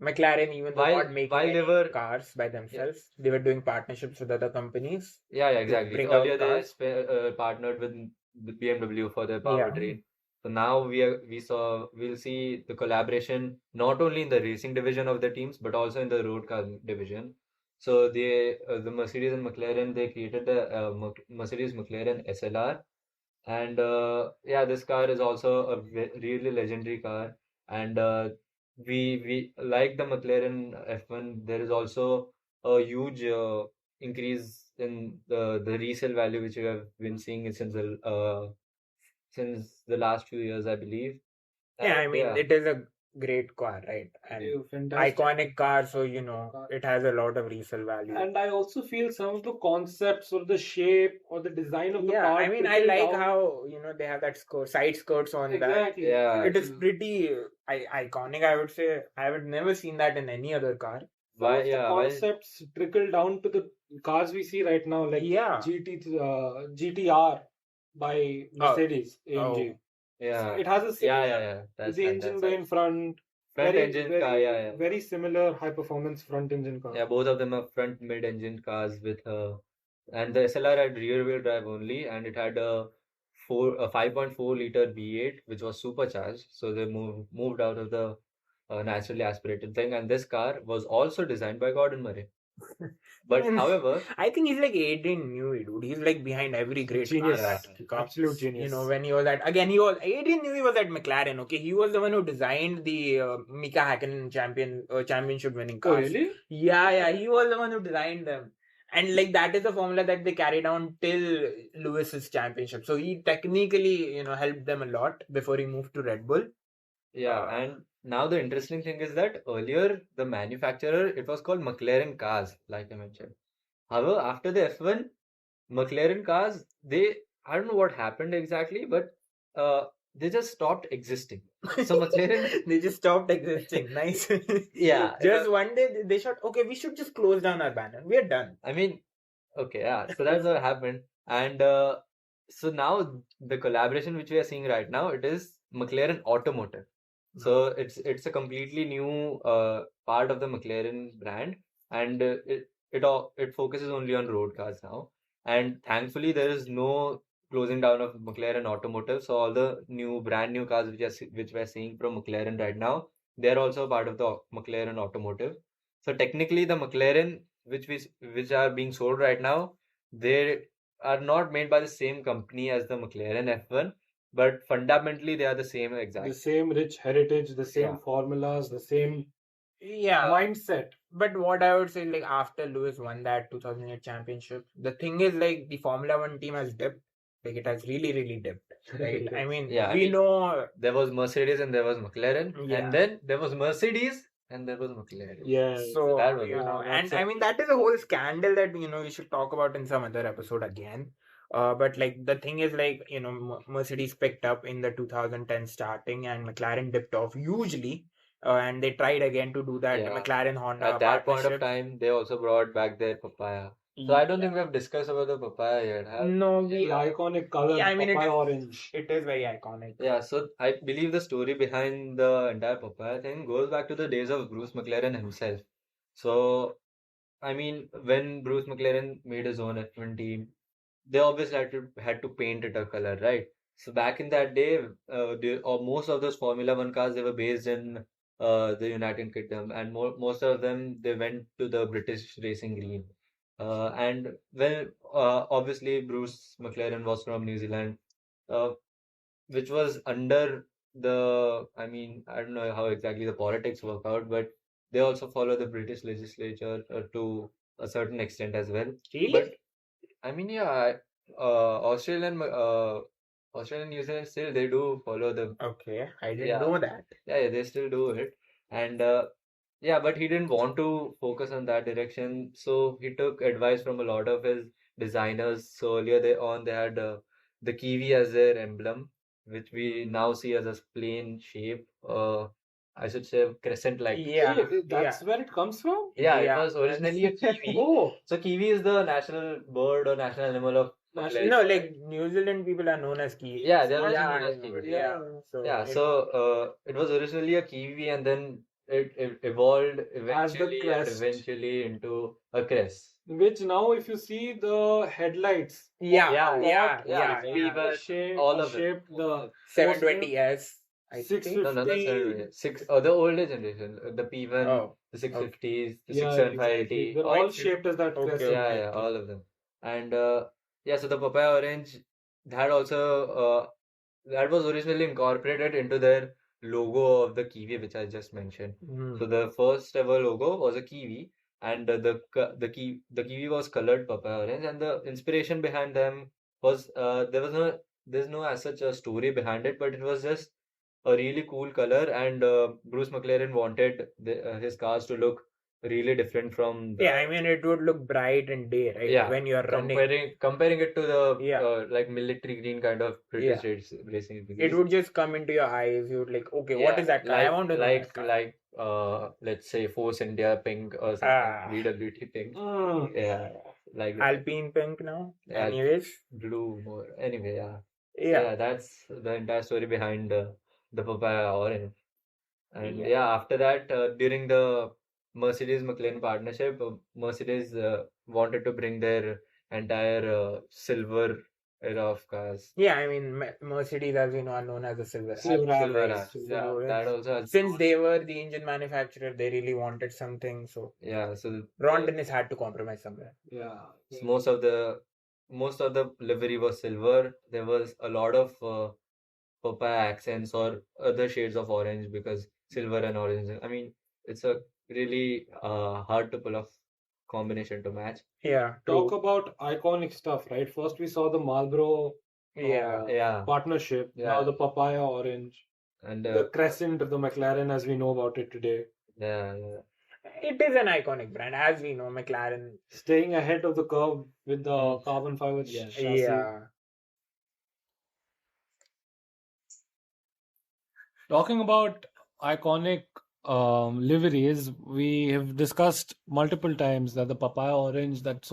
McLaren, even though not making while any they were cars by themselves, they were doing partnerships with other companies yeah, to exactly. bring Earlier out they cars. partnered with the BMW for their Yeah. powertrain. So now we'll see the collaboration not only in the racing division of the teams but also in the road car division. So the Mercedes and McLaren, they created the Mercedes McLaren SLR, and yeah, this car is also a really legendary car. And we like the McLaren F1. There is also a huge increase in the resale value which we have been seeing since the last few years, I believe. Yeah, I And mean, yeah, it is a great car, right? And Fantastic. iconic car, so it has a lot of resale value. And I also feel some of the concepts or the shape or the design of the Yeah, car. I mean, I trickled like down. how they have that side skirts on that. Exactly. Yeah. It is pretty iconic, I would say. I would never seen that in any other car. Some of the concepts trickle down to the cars we see right now, like Yeah. GTR by Mercedes AMG. Yeah. It has a Yeah. That's the engine bay in front. Front engine car, yeah. Very similar high performance front engine car. Yeah, both of them are front mid engine cars with and the SLR had rear wheel drive only, and it had a 5.4 liter V8 which was supercharged. So they moved out of the naturally aspirated thing, and this car was also designed by Gordon Murray. But however, I think he's like Adrian Newey, dude. He's like behind every great genius, car that comes. absolute genius. When he was Adrian Newey was at McLaren. Okay, he was the one who designed the Mika Hakkinen championship winning cars. Oh, really? Yeah, he was the one who designed them. And like that is the formula that they carried on till Lewis's championship. So he technically, helped them a lot before he moved to Red Bull. Yeah, and now the interesting thing is that earlier the manufacturer, it was called McLaren Cars, like I mentioned. However, after the F1, McLaren Cars, I don't know what happened exactly, but they just stopped existing. So McLaren, they just stopped existing. Nice. Yeah. Just one day they thought, okay, we should just close down our banner. We are done. I mean, okay, yeah. So that's what happened, and so now the collaboration which we are seeing right now, it is McLaren Automotive. So it's a completely new part of the McLaren brand, and it focuses only on road cars now. And thankfully, there is no closing down of McLaren Automotive. So all the brand new cars which we're seeing from McLaren right now, they're also part of the McLaren Automotive. So technically, the McLaren which are being sold right now, they are not made by the same company as the McLaren F1. But fundamentally, they are the same exact. The same rich heritage, the same formulas, the same mindset. But what I would say, like after Lewis won that 2008 championship, the thing is like the Formula One team has dipped. Like it has really, really dipped. Right? I mean, we know there was Mercedes and there was McLaren, and then there was Mercedes and there was McLaren. Yeah. So that was and I mean that is a whole scandal that we should talk about in some other episode again. But like the thing is like Mercedes picked up in the 2010 starting and McLaren dipped off hugely, and they tried again to do that McLaren Honda at that partnership. point of time. They also brought back their papaya. So I don't think we have discussed about the papaya yet. No, the iconic color, papaya orange. It is very iconic. Yeah, so I believe the story behind the entire papaya thing goes back to the days of Bruce McLaren himself. So I mean, when Bruce McLaren made his own F1 team, they obviously had to paint it a color, right? So back in that day, most of those Formula One cars, they were based in the United Kingdom, and most of them they went to the British racing green. And well, obviously Bruce McLaren was from New Zealand, which was under I mean, I don't know how exactly the politics work out, but they also follow the British legislature to a certain extent as well. Really? But I mean, yeah, Australian, New Zealand still they do follow the. Okay, I didn't know that. Yeah, they still do it, and yeah, but he didn't want to focus on that direction, so he took advice from a lot of his designers. So earlier they had the kiwi as their emblem, which we now see as a plain shape. I should say, crescent-like. Yeah, That's where it comes from? Yeah, Yeah, it was originally a kiwi. Oh, So kiwi is the national bird or national animal of National- McLaren. no, like New Zealand people are known as Kiwis. Yeah, they are also Yeah, known as kiwi. yeah. So Yeah, it- so it was originally a kiwi, and then it evolved crest. eventually into a crest. which now if you see the headlights, yeah, Yeah, yeah, yeah, yeah, we were shape, all of it. shaped the 720S. I 650. think. No, not the six. Oh, the older generation, the P1, Oh, the 650s, the Yeah, 675T. they're all shaped as that Okay, crest. okay. Yeah, all of them. And yeah, so the papaya orange that also that was originally incorporated into their logo of the kiwi, which I just mentioned. Hmm. So the first ever logo was a kiwi, and the kiwi was colored papaya orange, and the inspiration behind them was there's no as such a story behind it, but it was just a really cool color, and Bruce McLaren wanted his cars to look really different from the Yeah, I mean it would look bright in day, right? yeah, When you're running, comparing it to the Yeah. like military green kind of British racing. it would just come into your eyes. You would like, okay, what is that car? I want to know that car. let's say Force India pink or something, Ah. VWT pink. Mm. Yeah, like Alpine pink now. Yeah. Anyways, blue more. Anyway, yeah. yeah. That's the entire story behind the papaya orange. And Yeah. yeah, after that, during the Mercedes McLaren partnership, Mercedes wanted to bring their entire silver era of cars. Yeah, I mean Mercedes, as we know, are known as the silver. Silver Alloy, Silver alloys, ash. silver Yeah, alloys. that also has Since they were the engine manufacturer, they really wanted something. So yeah, so Ron Dennis had to compromise somewhere. Yeah. so most of the livery was silver. There was a lot of papaya accents or other shades of orange because silver and orange. I mean, it's a really hard to pull off combination to match. Yeah, Talk true. about iconic stuff, right? First we saw the Marlboro Yeah. Yeah, partnership. Yeah. Now the papaya orange. and The crescent, the McLaren as we know about it today. yeah, It is an iconic brand, as we know. McLaren. Staying ahead of the curve with the carbon fiber chassis. Yeah. Talking about iconic liveries, we have discussed multiple times that the papaya orange that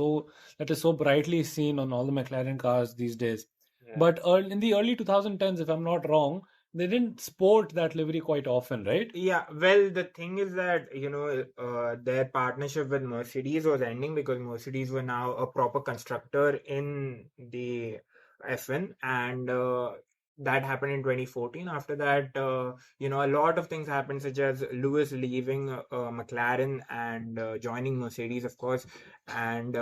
is so brightly seen on all the McLaren cars these days. Yeah. But in the early 2010s, if I'm not wrong, they didn't sport that livery quite often, right? Yeah, well, the thing is that, their partnership with Mercedes was ending because Mercedes were now a proper constructor in the F1, and that happened in 2014. After that, a lot of things happened, such as Lewis leaving McLaren and joining Mercedes, of course, and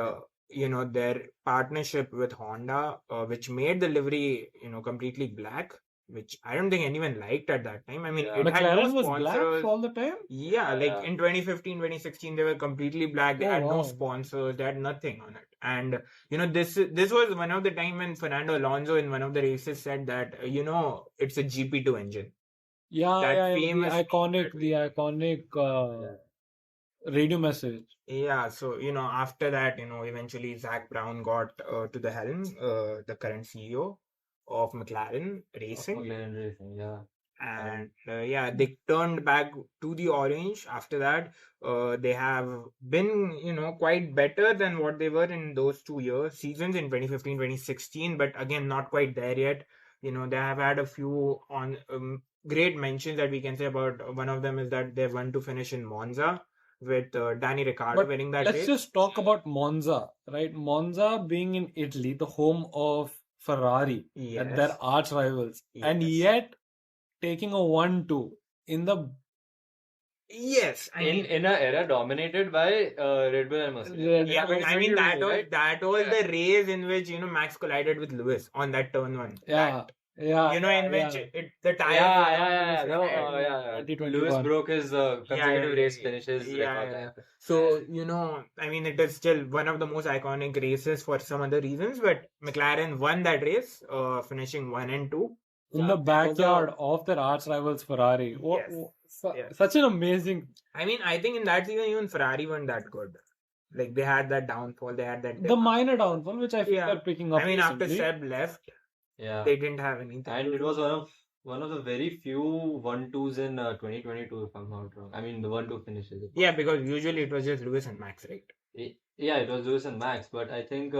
their partnership with Honda, which made the livery, completely black, which I don't think anyone liked at that time. I mean, Yeah. it had no McLaren was black sponsors. all the time. Yeah, like Yeah. in 2015, 2016, they were completely black. They Oh, had no wow. sponsors. They had nothing on it. And this was one of the time when Fernando Alonso in one of the races said that it's a GP2 engine. Yeah, That yeah, famous- the iconic radio message. Yeah, so after that, eventually Zach Brown got to the helm, the current CEO of McLaren Racing. McLaren racing, yeah. And they turned back to the orange. After that, they have been quite better than what they were in those 2 years seasons in 2015, 2016, but again not quite there yet. They have had a few on great mentions that we can say about. One of them is that they won to finish in Monza with Danny Ricciardo But winning that let's race. just talk about Monza, right? Monza being in Italy, the home of Ferrari, and their Yes. arch rivals, and Yes. yet taking a 1-2 in the Yes, I mean, In an era dominated by Red Bull and Mercedes. yeah, but I mean that was right? the race in which Max collided with Lewis on that turn one. yeah, yeah, In which the tires. Yeah. were No, on Lewis's yeah. head. 2021. Lewis broke his consecutive race yeah, finishes yeah, record. yeah. So I mean, it is still one of the most iconic races for some other reasons. But McLaren won that race, finishing 1 and 2. in the backyard of their arch rivals Ferrari. Yes. Such an amazing. I mean, I think in that season even Ferrari weren't that good. Like they had that downfall. They had that. The minor downfall, which I feel Yeah. they're picking up. I mean, after recently. Seb left, Yeah. they didn't have anything. And it was one of one of the very few 1-2s in 2022, if I'm not wrong. I mean, the 1-2 finishes. Yeah, because usually it was just Lewis and Max, right? Yeah, it was Lewis and Max, but I think,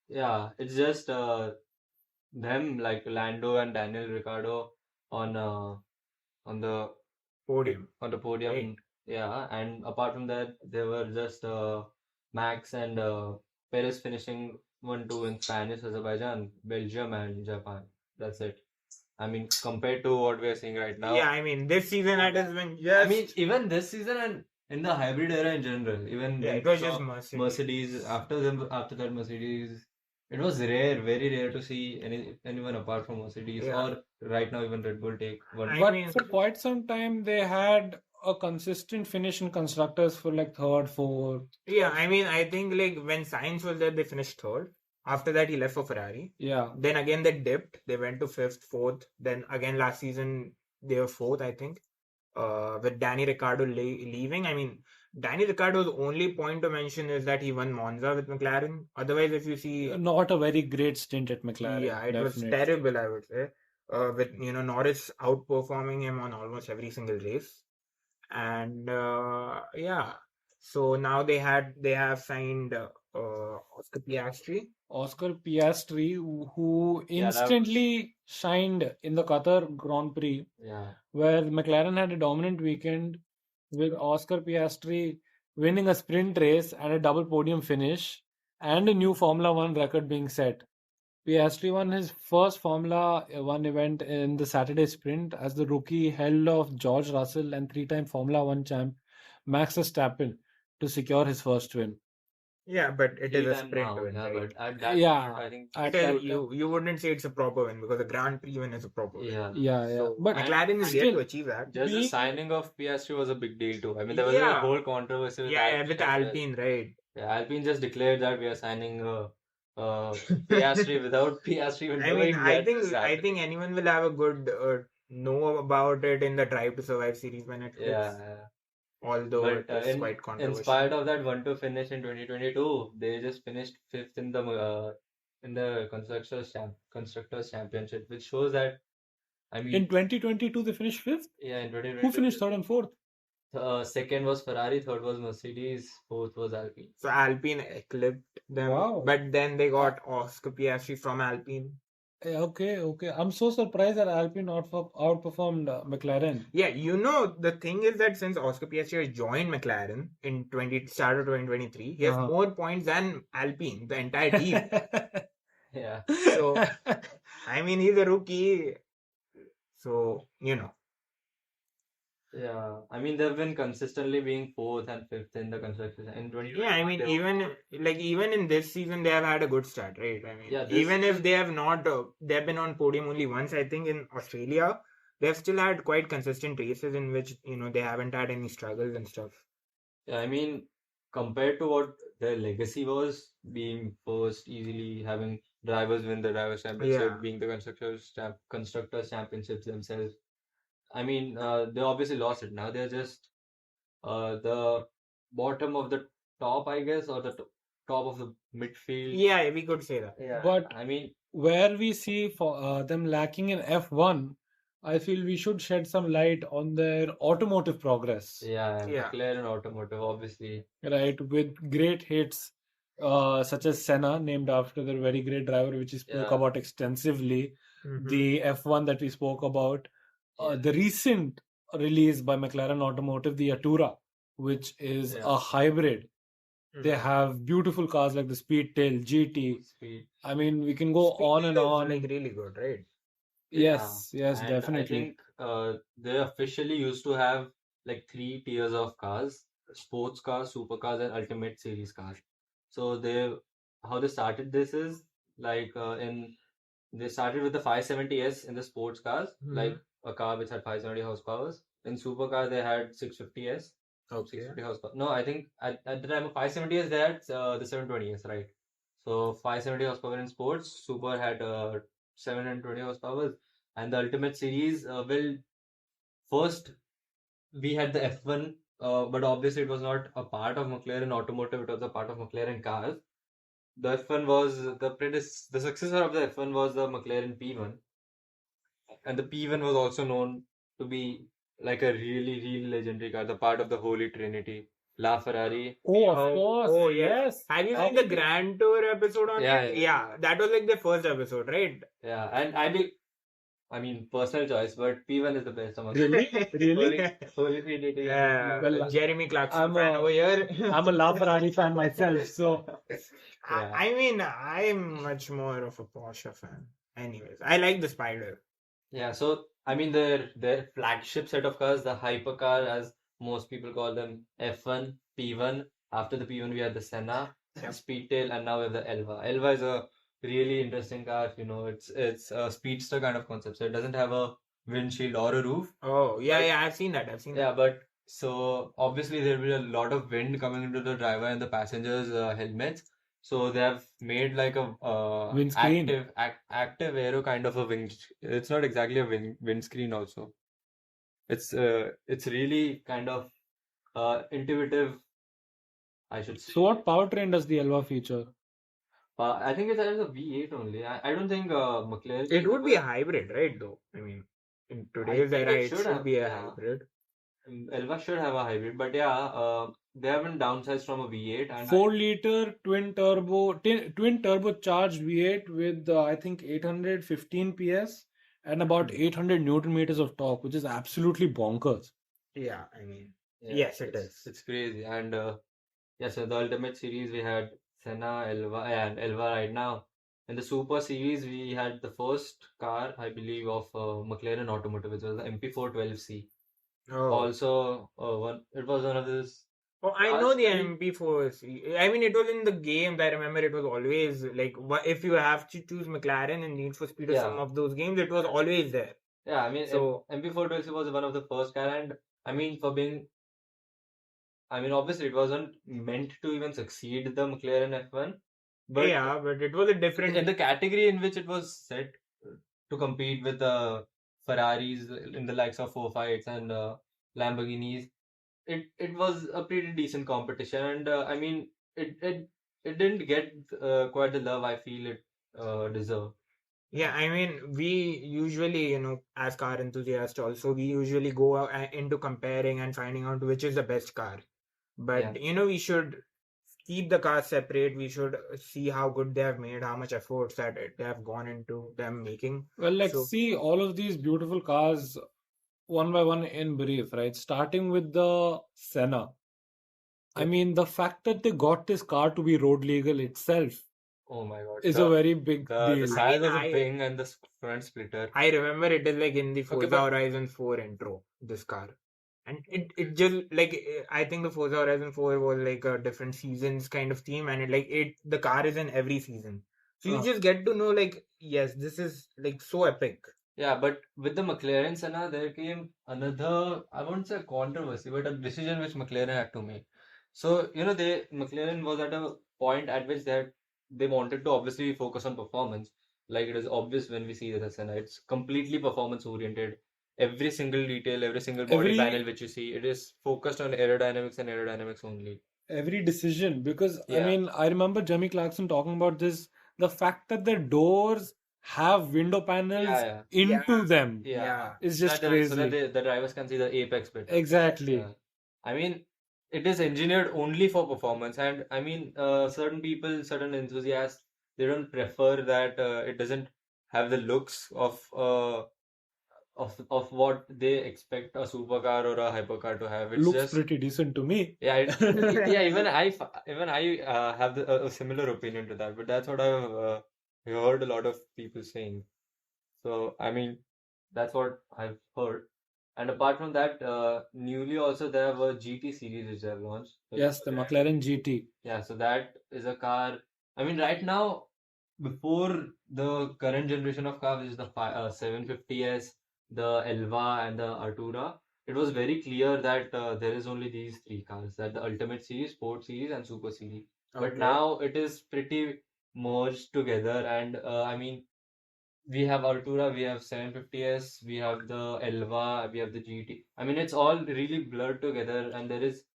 yeah, it's just them, like Lando and Daniel Ricciardo on on the Podium. on the podium. Right. Yeah, and apart from that, there were just Max and Perez finishing 1-2 in Spanish, Azerbaijan, Belgium, and Japan. That's it. I mean, compared to what we are seeing right now. Yeah, I mean, this season it has been I just. mean, even this season and in the hybrid era in general, even Yeah, when it was we just saw Mercedes. Mercedes after that Mercedes, it was rare, very rare to see anyone apart from Mercedes Yeah. or right now even Red Bull take one. I But mean- for quite some time, they had a consistent finish in constructors for like third, fourth. Yeah, I mean, I think like when Sainz was there, they finished third. After that, he left for Ferrari. Yeah. Then again, they dipped. They went to fifth, fourth. Then again, last season, they were fourth, I think. With Danny Ricciardo leaving. I mean, Danny Ricciardo's only point to mention is that he won Monza with McLaren. Otherwise, if you see, Not a very great stint at McLaren. yeah, it was definitely. terrible, I would say. With Norris outperforming him on almost every single race, and yeah. So now they have signed Oscar Piastri. Oscar Piastri, who Yeah, that- instantly shined in the Qatar Grand Prix, Yeah. where McLaren had a dominant weekend with Oscar Piastri winning a sprint race and a double podium finish, and a new Formula One record being set. Piastri won his first Formula One event in the Saturday sprint as the rookie held off George Russell and three-time Formula One champ Max Verstappen to secure his first win. Yeah, but it is a Three-time sprint now, win, yeah, right? but at that Yeah, point, I think at Still, that you wouldn't say it's a proper win because a Grand Prix win is a proper win. yeah. Yeah. So But McLaren is yet still, to achieve that. Just the We- signing of Piastri was a big deal too. I mean, there was a Yeah. whole controversy with Yeah, with as well. Alpine, right? Yeah, Alpine just declared that we are signing Piastri without Piastri even I knowing mean, I that this is think happening. anyone will have a good know about it in the Drive to Survive series when it hits. Yeah. Although But it is quite in controversial. spite of that 1-2 finish in 2022, they just finished fifth in the constructors championship, which shows that I mean, in 2022, they finished fifth. yeah, in 2022, Who finished third and fourth? second was Ferrari, third was Mercedes, fourth was Alpine. So Alpine eclipsed them, Wow. but then they got Oscar Piastri from Alpine. Okay. I'm so surprised that Alpine outperformed McLaren. Yeah, the thing is that since Oscar Piastri has joined McLaren in start of 2023, he has Uh-huh. more points than Alpine, the entire team. Yeah. So, I mean, he's a rookie. So, Yeah, I mean they've been consistently being fourth and fifth in the constructors in 2021. yeah, I mean, they were- even in this season, they have had a good start, right? I mean, Yeah, this even if season- they have not, they've been on podium only once, I think, in Australia. They've still had quite consistent races in which, they haven't had any struggles and stuff. Yeah, I mean compared to what their legacy was, being first easily, having drivers win the drivers championship, Yeah. being the constructors championships themselves. I mean, they obviously lost it. Now they're just the bottom of the top, I guess, or the top of the midfield. Yeah, we could say that. Yeah. But I mean, where we see for them lacking in F1, I feel we should shed some light on their automotive progress. yeah, Yeah. McLaren Automotive, obviously. Right, with great hits such as Senna, named after their very great driver, which we spoke Yeah. about extensively. Mhm. The F1 that we spoke about. The recent release by McLaren Automotive, the Atura, which is Yeah. a hybrid. They Mhm. have beautiful cars like the Speedtail, GT. Speed. I mean, we can go on and Speed is, on. like really good, right? Yes, And I definitely. think they officially used to have like 3 tiers of cars: sports cars, supercars, and ultimate series cars. So how they started this is like they started with the 570S in the sports cars, like a car which had 570 horsepower. In supercar, they had 650S. Okay. 650 horsepower. No, I think at the time of 570S, they had the 720S, right? So 570 horsepower in sports, super had 720 horsepower, and the ultimate series first we had the F1, but obviously it was not a part of McLaren Automotive, it was a part of McLaren cars. The F1 was the successor of the F1 was the McLaren P1, and the P1 was also known to be like a really, really legendary car, the part of the Holy Trinity. La Ferrari. Oh, of Oh, course. oh, Yes. Have you seen the Grand Tour episode on Yeah, it? yeah. That was like the first episode, right? Yeah, and I mean, personal choice, but P1 is the best among Really? Really? Holy Trinity. Yeah, Well, Jeremy Clarkson I'm fan a- over here. I'm a La Ferrari fan myself, so Yeah. I mean, I'm much more of a Porsche fan. Anyways, I like the Spider. Yeah, so I mean their flagship set of cars, the hypercar, as most people call them, F1, P1. After the P1, we had the Senna, Yep. Speedtail, and now we have the Elva. Elva is a really interesting car. You know, it's a speedster kind of concept, so it doesn't have a windshield or a roof. Oh, But- yeah, I've seen that. Yeah, but so obviously there will be a lot of wind coming into the driver and the passengers' helmets. So they have made like a Windscreen. active aero kind of a wing. It's not exactly a windscreen also. It's really kind of intuitive, I should say. So what powertrain does the Elva feature? I think it has a V8 only. I don't think McLaren. It would be a hybrid, right? Though I mean, in today's think era, it it should should have, be a yeah. hybrid. Elva should have a hybrid, but yeah, they haven't downsized from a V8 and 4-liter twin turbocharged V8 with I think 815 PS and about 800 Newton meters of torque, which is absolutely bonkers. Yeah, I mean, yeah, yes, it it's, is. It's crazy. And yeah, so the Ultimate Series we had Senna, Elva, and Elva right now. In the Super Series, we had the first car, I believe, of McLaren Automotive, which was the MP412C. Oh, Also, it was one of those. oh, I know the Actually- MP4. I mean, it was in the games. I remember it was always like, if you have to choose McLaren and Need for Speed or Yeah. some of those games, it was always there. Yeah, I mean, So- MP412C was one of the first car, and I mean, obviously, it wasn't meant to even succeed the McLaren F1, but yeah, but it was a different. in the category in which it was set to compete with the Ferraris in the likes of 458s and Lamborghinis, it was a pretty decent competition, and I mean, it didn't get quite the love I feel it deserved. Yeah, I mean, we usually, as car enthusiasts also, we usually go into comparing and finding out which is the best car. But, we should keep the cars separate. We should see how good they have made, how much efforts that they have gone into them making. Well, let's So- see all of these beautiful cars one by one in brief, right? Starting with the Senna. I mean, the fact that they got this car to be road legal itself Oh my God. is a very big the deal. size of I- the wing and the front splitter. I remember it is like in the Forza but- Horizon 4 intro, this car. And it just like, I think the Forza Horizon 4 was like a different seasons kind of theme, and the car is in every season. So you Huh. just get to know, like, yes, this is like so epic. Yeah, but with the McLaren Senna, there came another, I won't say controversy, but a decision which McLaren had to make. So, McLaren was at a point at which they wanted to obviously focus on performance. Like it is obvious when we see the Senna, it's completely performance oriented. Every single detail, every single body Every- panel which you see, it is focused on aerodynamics and aerodynamics only. Every decision, because I Yeah. mean, I remember Jeremy Clarkson talking about this, the fact that the doors have window panels Yeah, into them yeah. is just So crazy. that the drivers can see the apex bit. Exactly. Yeah. I mean, it is engineered only for performance, and I mean, certain people, certain enthusiasts, they don't prefer that it doesn't have the looks of what they expect a supercar or a hypercar to have. It's Looks just pretty decent to me. yeah, yeah. Even I have a similar opinion to that, but that's what I've heard a lot of people saying. So I mean, that's what I've heard. And apart from that, newly also there were GT series which they have launched. So Yes, the McLaren GT. yeah, so that is a car. I mean, right now, before the current generation of car, which is the 750S, the Elva, and the Artura, it was very clear that there is only these three cars, that the Ultimate Series, Sport Series, and Super Series. But Okay. now it is pretty merged together, and I mean, we have Altura, we have 750S, we have the Elva, we have the GT. I mean, it's all really blurred together, and there is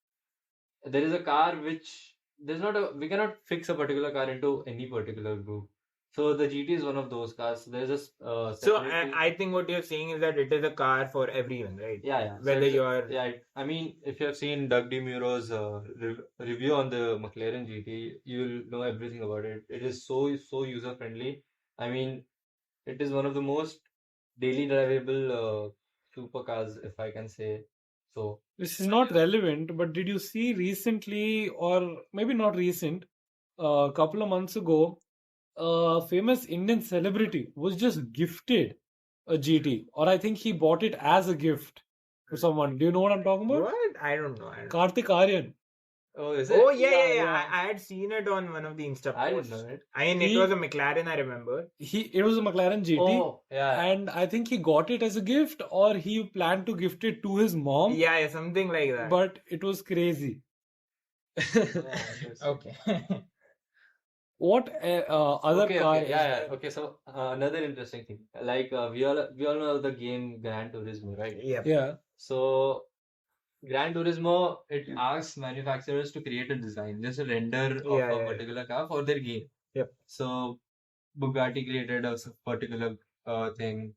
a car which we cannot fix a particular car into any particular group. So the GT is one of those cars. There's a So separately. I think what you're saying is that it is a car for everyone, right? Yeah. So Whether it's you're I mean, if you have seen Doug DeMuro's review on the McLaren GT, you'll know everything about it. It is so user friendly. I mean, it is one of the most daily drivable supercars, if I can say so. This is not relevant, but did you see recently, or maybe not recent, a couple of months ago, a famous Indian celebrity was just gifted a GT, or I think he bought it as a gift to someone. Do you know what I'm talking about? what? I don't know. Kartik Aryan. Oh, is Oh it? yeah. I had seen it on one of the Insta I didn't posts. know it. I mean, it was a McLaren, I remember. It was a McLaren GT, Oh, yeah. and I think he got it as a gift, or he planned to gift it to his mom. Yeah, something like that. But it was crazy. Okay. What other car? Okay, so another interesting thing, like we all know the game Gran Turismo, right? Yep. Yeah. So Gran Turismo, it asks manufacturers to create a design, just a render of a particular car for their game. Yep. So Bugatti created a particular thing.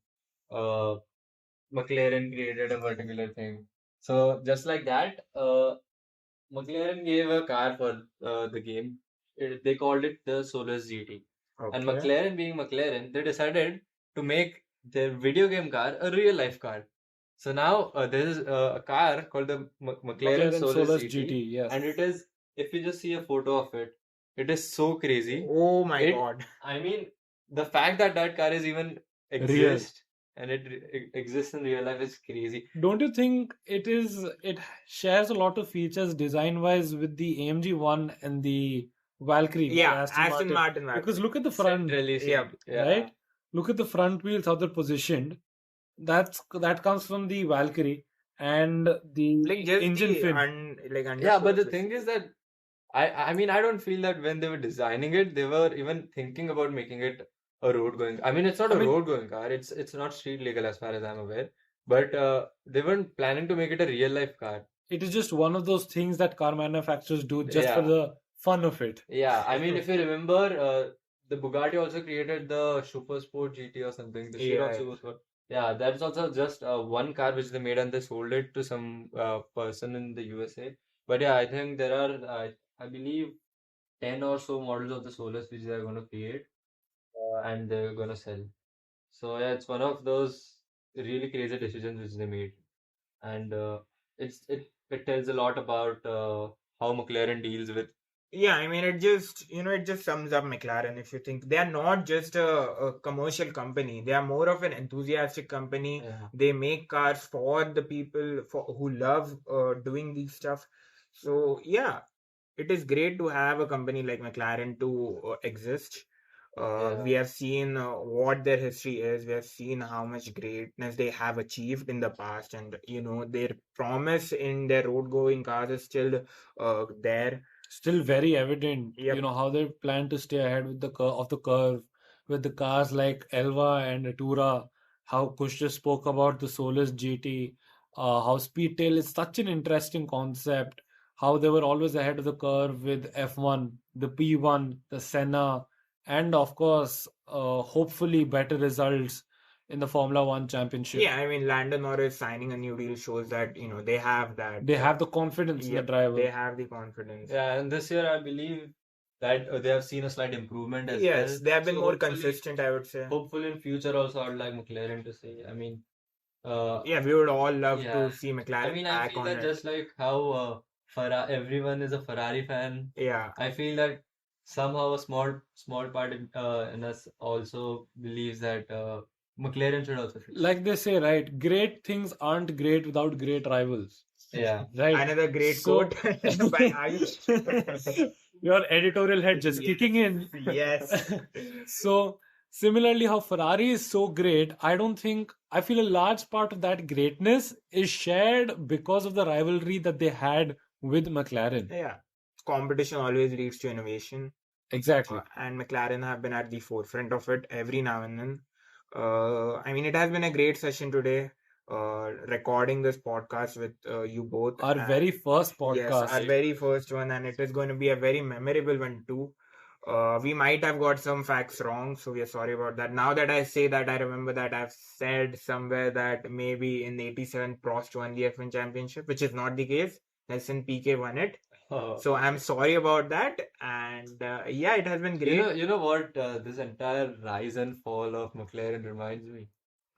McLaren created a particular thing. So just like that, McLaren gave a car for the game. They called it the Solus GT. And Okay. McLaren being McLaren, they decided to make their video game car a real life car. So now there is a car called the McLaren Solus GT. Yes. And it is, if you just see a photo of it, it is so crazy. Oh my God. I mean, the fact that that car is even exist and it exists in real life is crazy. Don't you think it shares a lot of features design wise with the AMG one and the Valkyrie? Yeah, Aston Martin. Because look at the front. Yeah. Right? Look at the front wheels, how they're positioned. That comes from the Valkyrie and the Like just engine the fin. Yeah, but the thing is that I mean, I don't feel that when they were designing it, they were even thinking about making it a road going. I mean, it's not a road going car. It's not street legal as far as I'm aware. But they weren't planning to make it a real life car. It is just one of those things that car manufacturers do just for the fun of it. Yeah, I mean, if you remember, the Bugatti also created the Super Sport GT or something. The Chiron Super Sport. Yeah, that's also just one car which they made and they sold it to some person in the USA. But yeah, I think there are, I believe, 10 or so models of the Solus which they're going to create and they're going to sell. So yeah, it's one of those really crazy decisions which they made. And it tells a lot about how McLaren deals with. Yeah, I mean, it just sums up McLaren. If you think they are not just a commercial company, they are more of an enthusiastic company. Yeah. They make cars for the people who love doing these stuff. So yeah, it is great to have a company like McLaren to exist. We have seen what their history is. We have seen how much greatness they have achieved in the past, and their promise in their road going cars is still there. Still very evident. Yep. You know how they plan to stay ahead with the curve with the cars like Elva and Atura. How Kush just spoke about the Solus GT. How Speedtail is such an interesting concept. How they were always ahead of the curve with F1, the P1, the Senna, and of course, hopefully better results in the Formula One championship. Yeah, I mean, Lando Norris signing a new deal shows that they have that. They have the confidence in the driver. They have the confidence. Yeah, and this year I believe that they have seen a slight improvement as well. Yes, they have been more consistent, I would say. Hopefully in future also I'd like McLaren to see. I mean, yeah, we would all love to see McLaren. I mean, I feel that just like how everyone is a Ferrari fan. Yeah, I feel that somehow a small part in us also believes that McLaren should also fix. Like they say, right? Great things aren't great without great rivals. Yeah. Right. Another great quote by Ayush. Your editorial head just kicking in. Yes. So similarly, how Ferrari is so great, I feel a large part of that greatness is shared because of the rivalry that they had with McLaren. Yeah. Competition always leads to innovation. Exactly. And McLaren have been at the forefront of it every now and then. I mean, it has been a great session today. Recording this podcast with you both. Our very first podcast. Yes, our very first one, and it is going to be a very memorable one too. We might have got some facts wrong, so we are sorry about that. Now that I say that, I remember that I've said somewhere that maybe in '87 Prost won the F1 championship, which is not the case. Nelson Piquet won it. So I'm sorry about that. And yeah, it has been great. You know what this entire rise and fall of McLaren reminds me?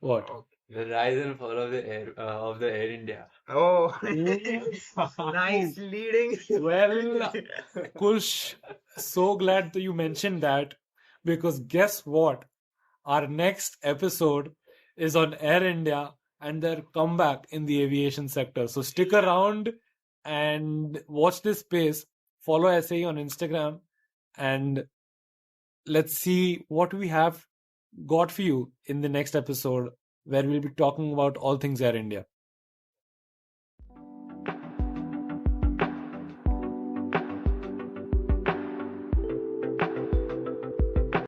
What? The rise and fall of the Air India. Oh, Ooh. nice leading. Well, Kush, so glad that you mentioned that because guess what? Our next episode is on Air India and their comeback in the aviation sector. So stick around and watch this space. Follow SAE on Instagram and let's see what we have got for you in the next episode where we'll be talking about all things Air India.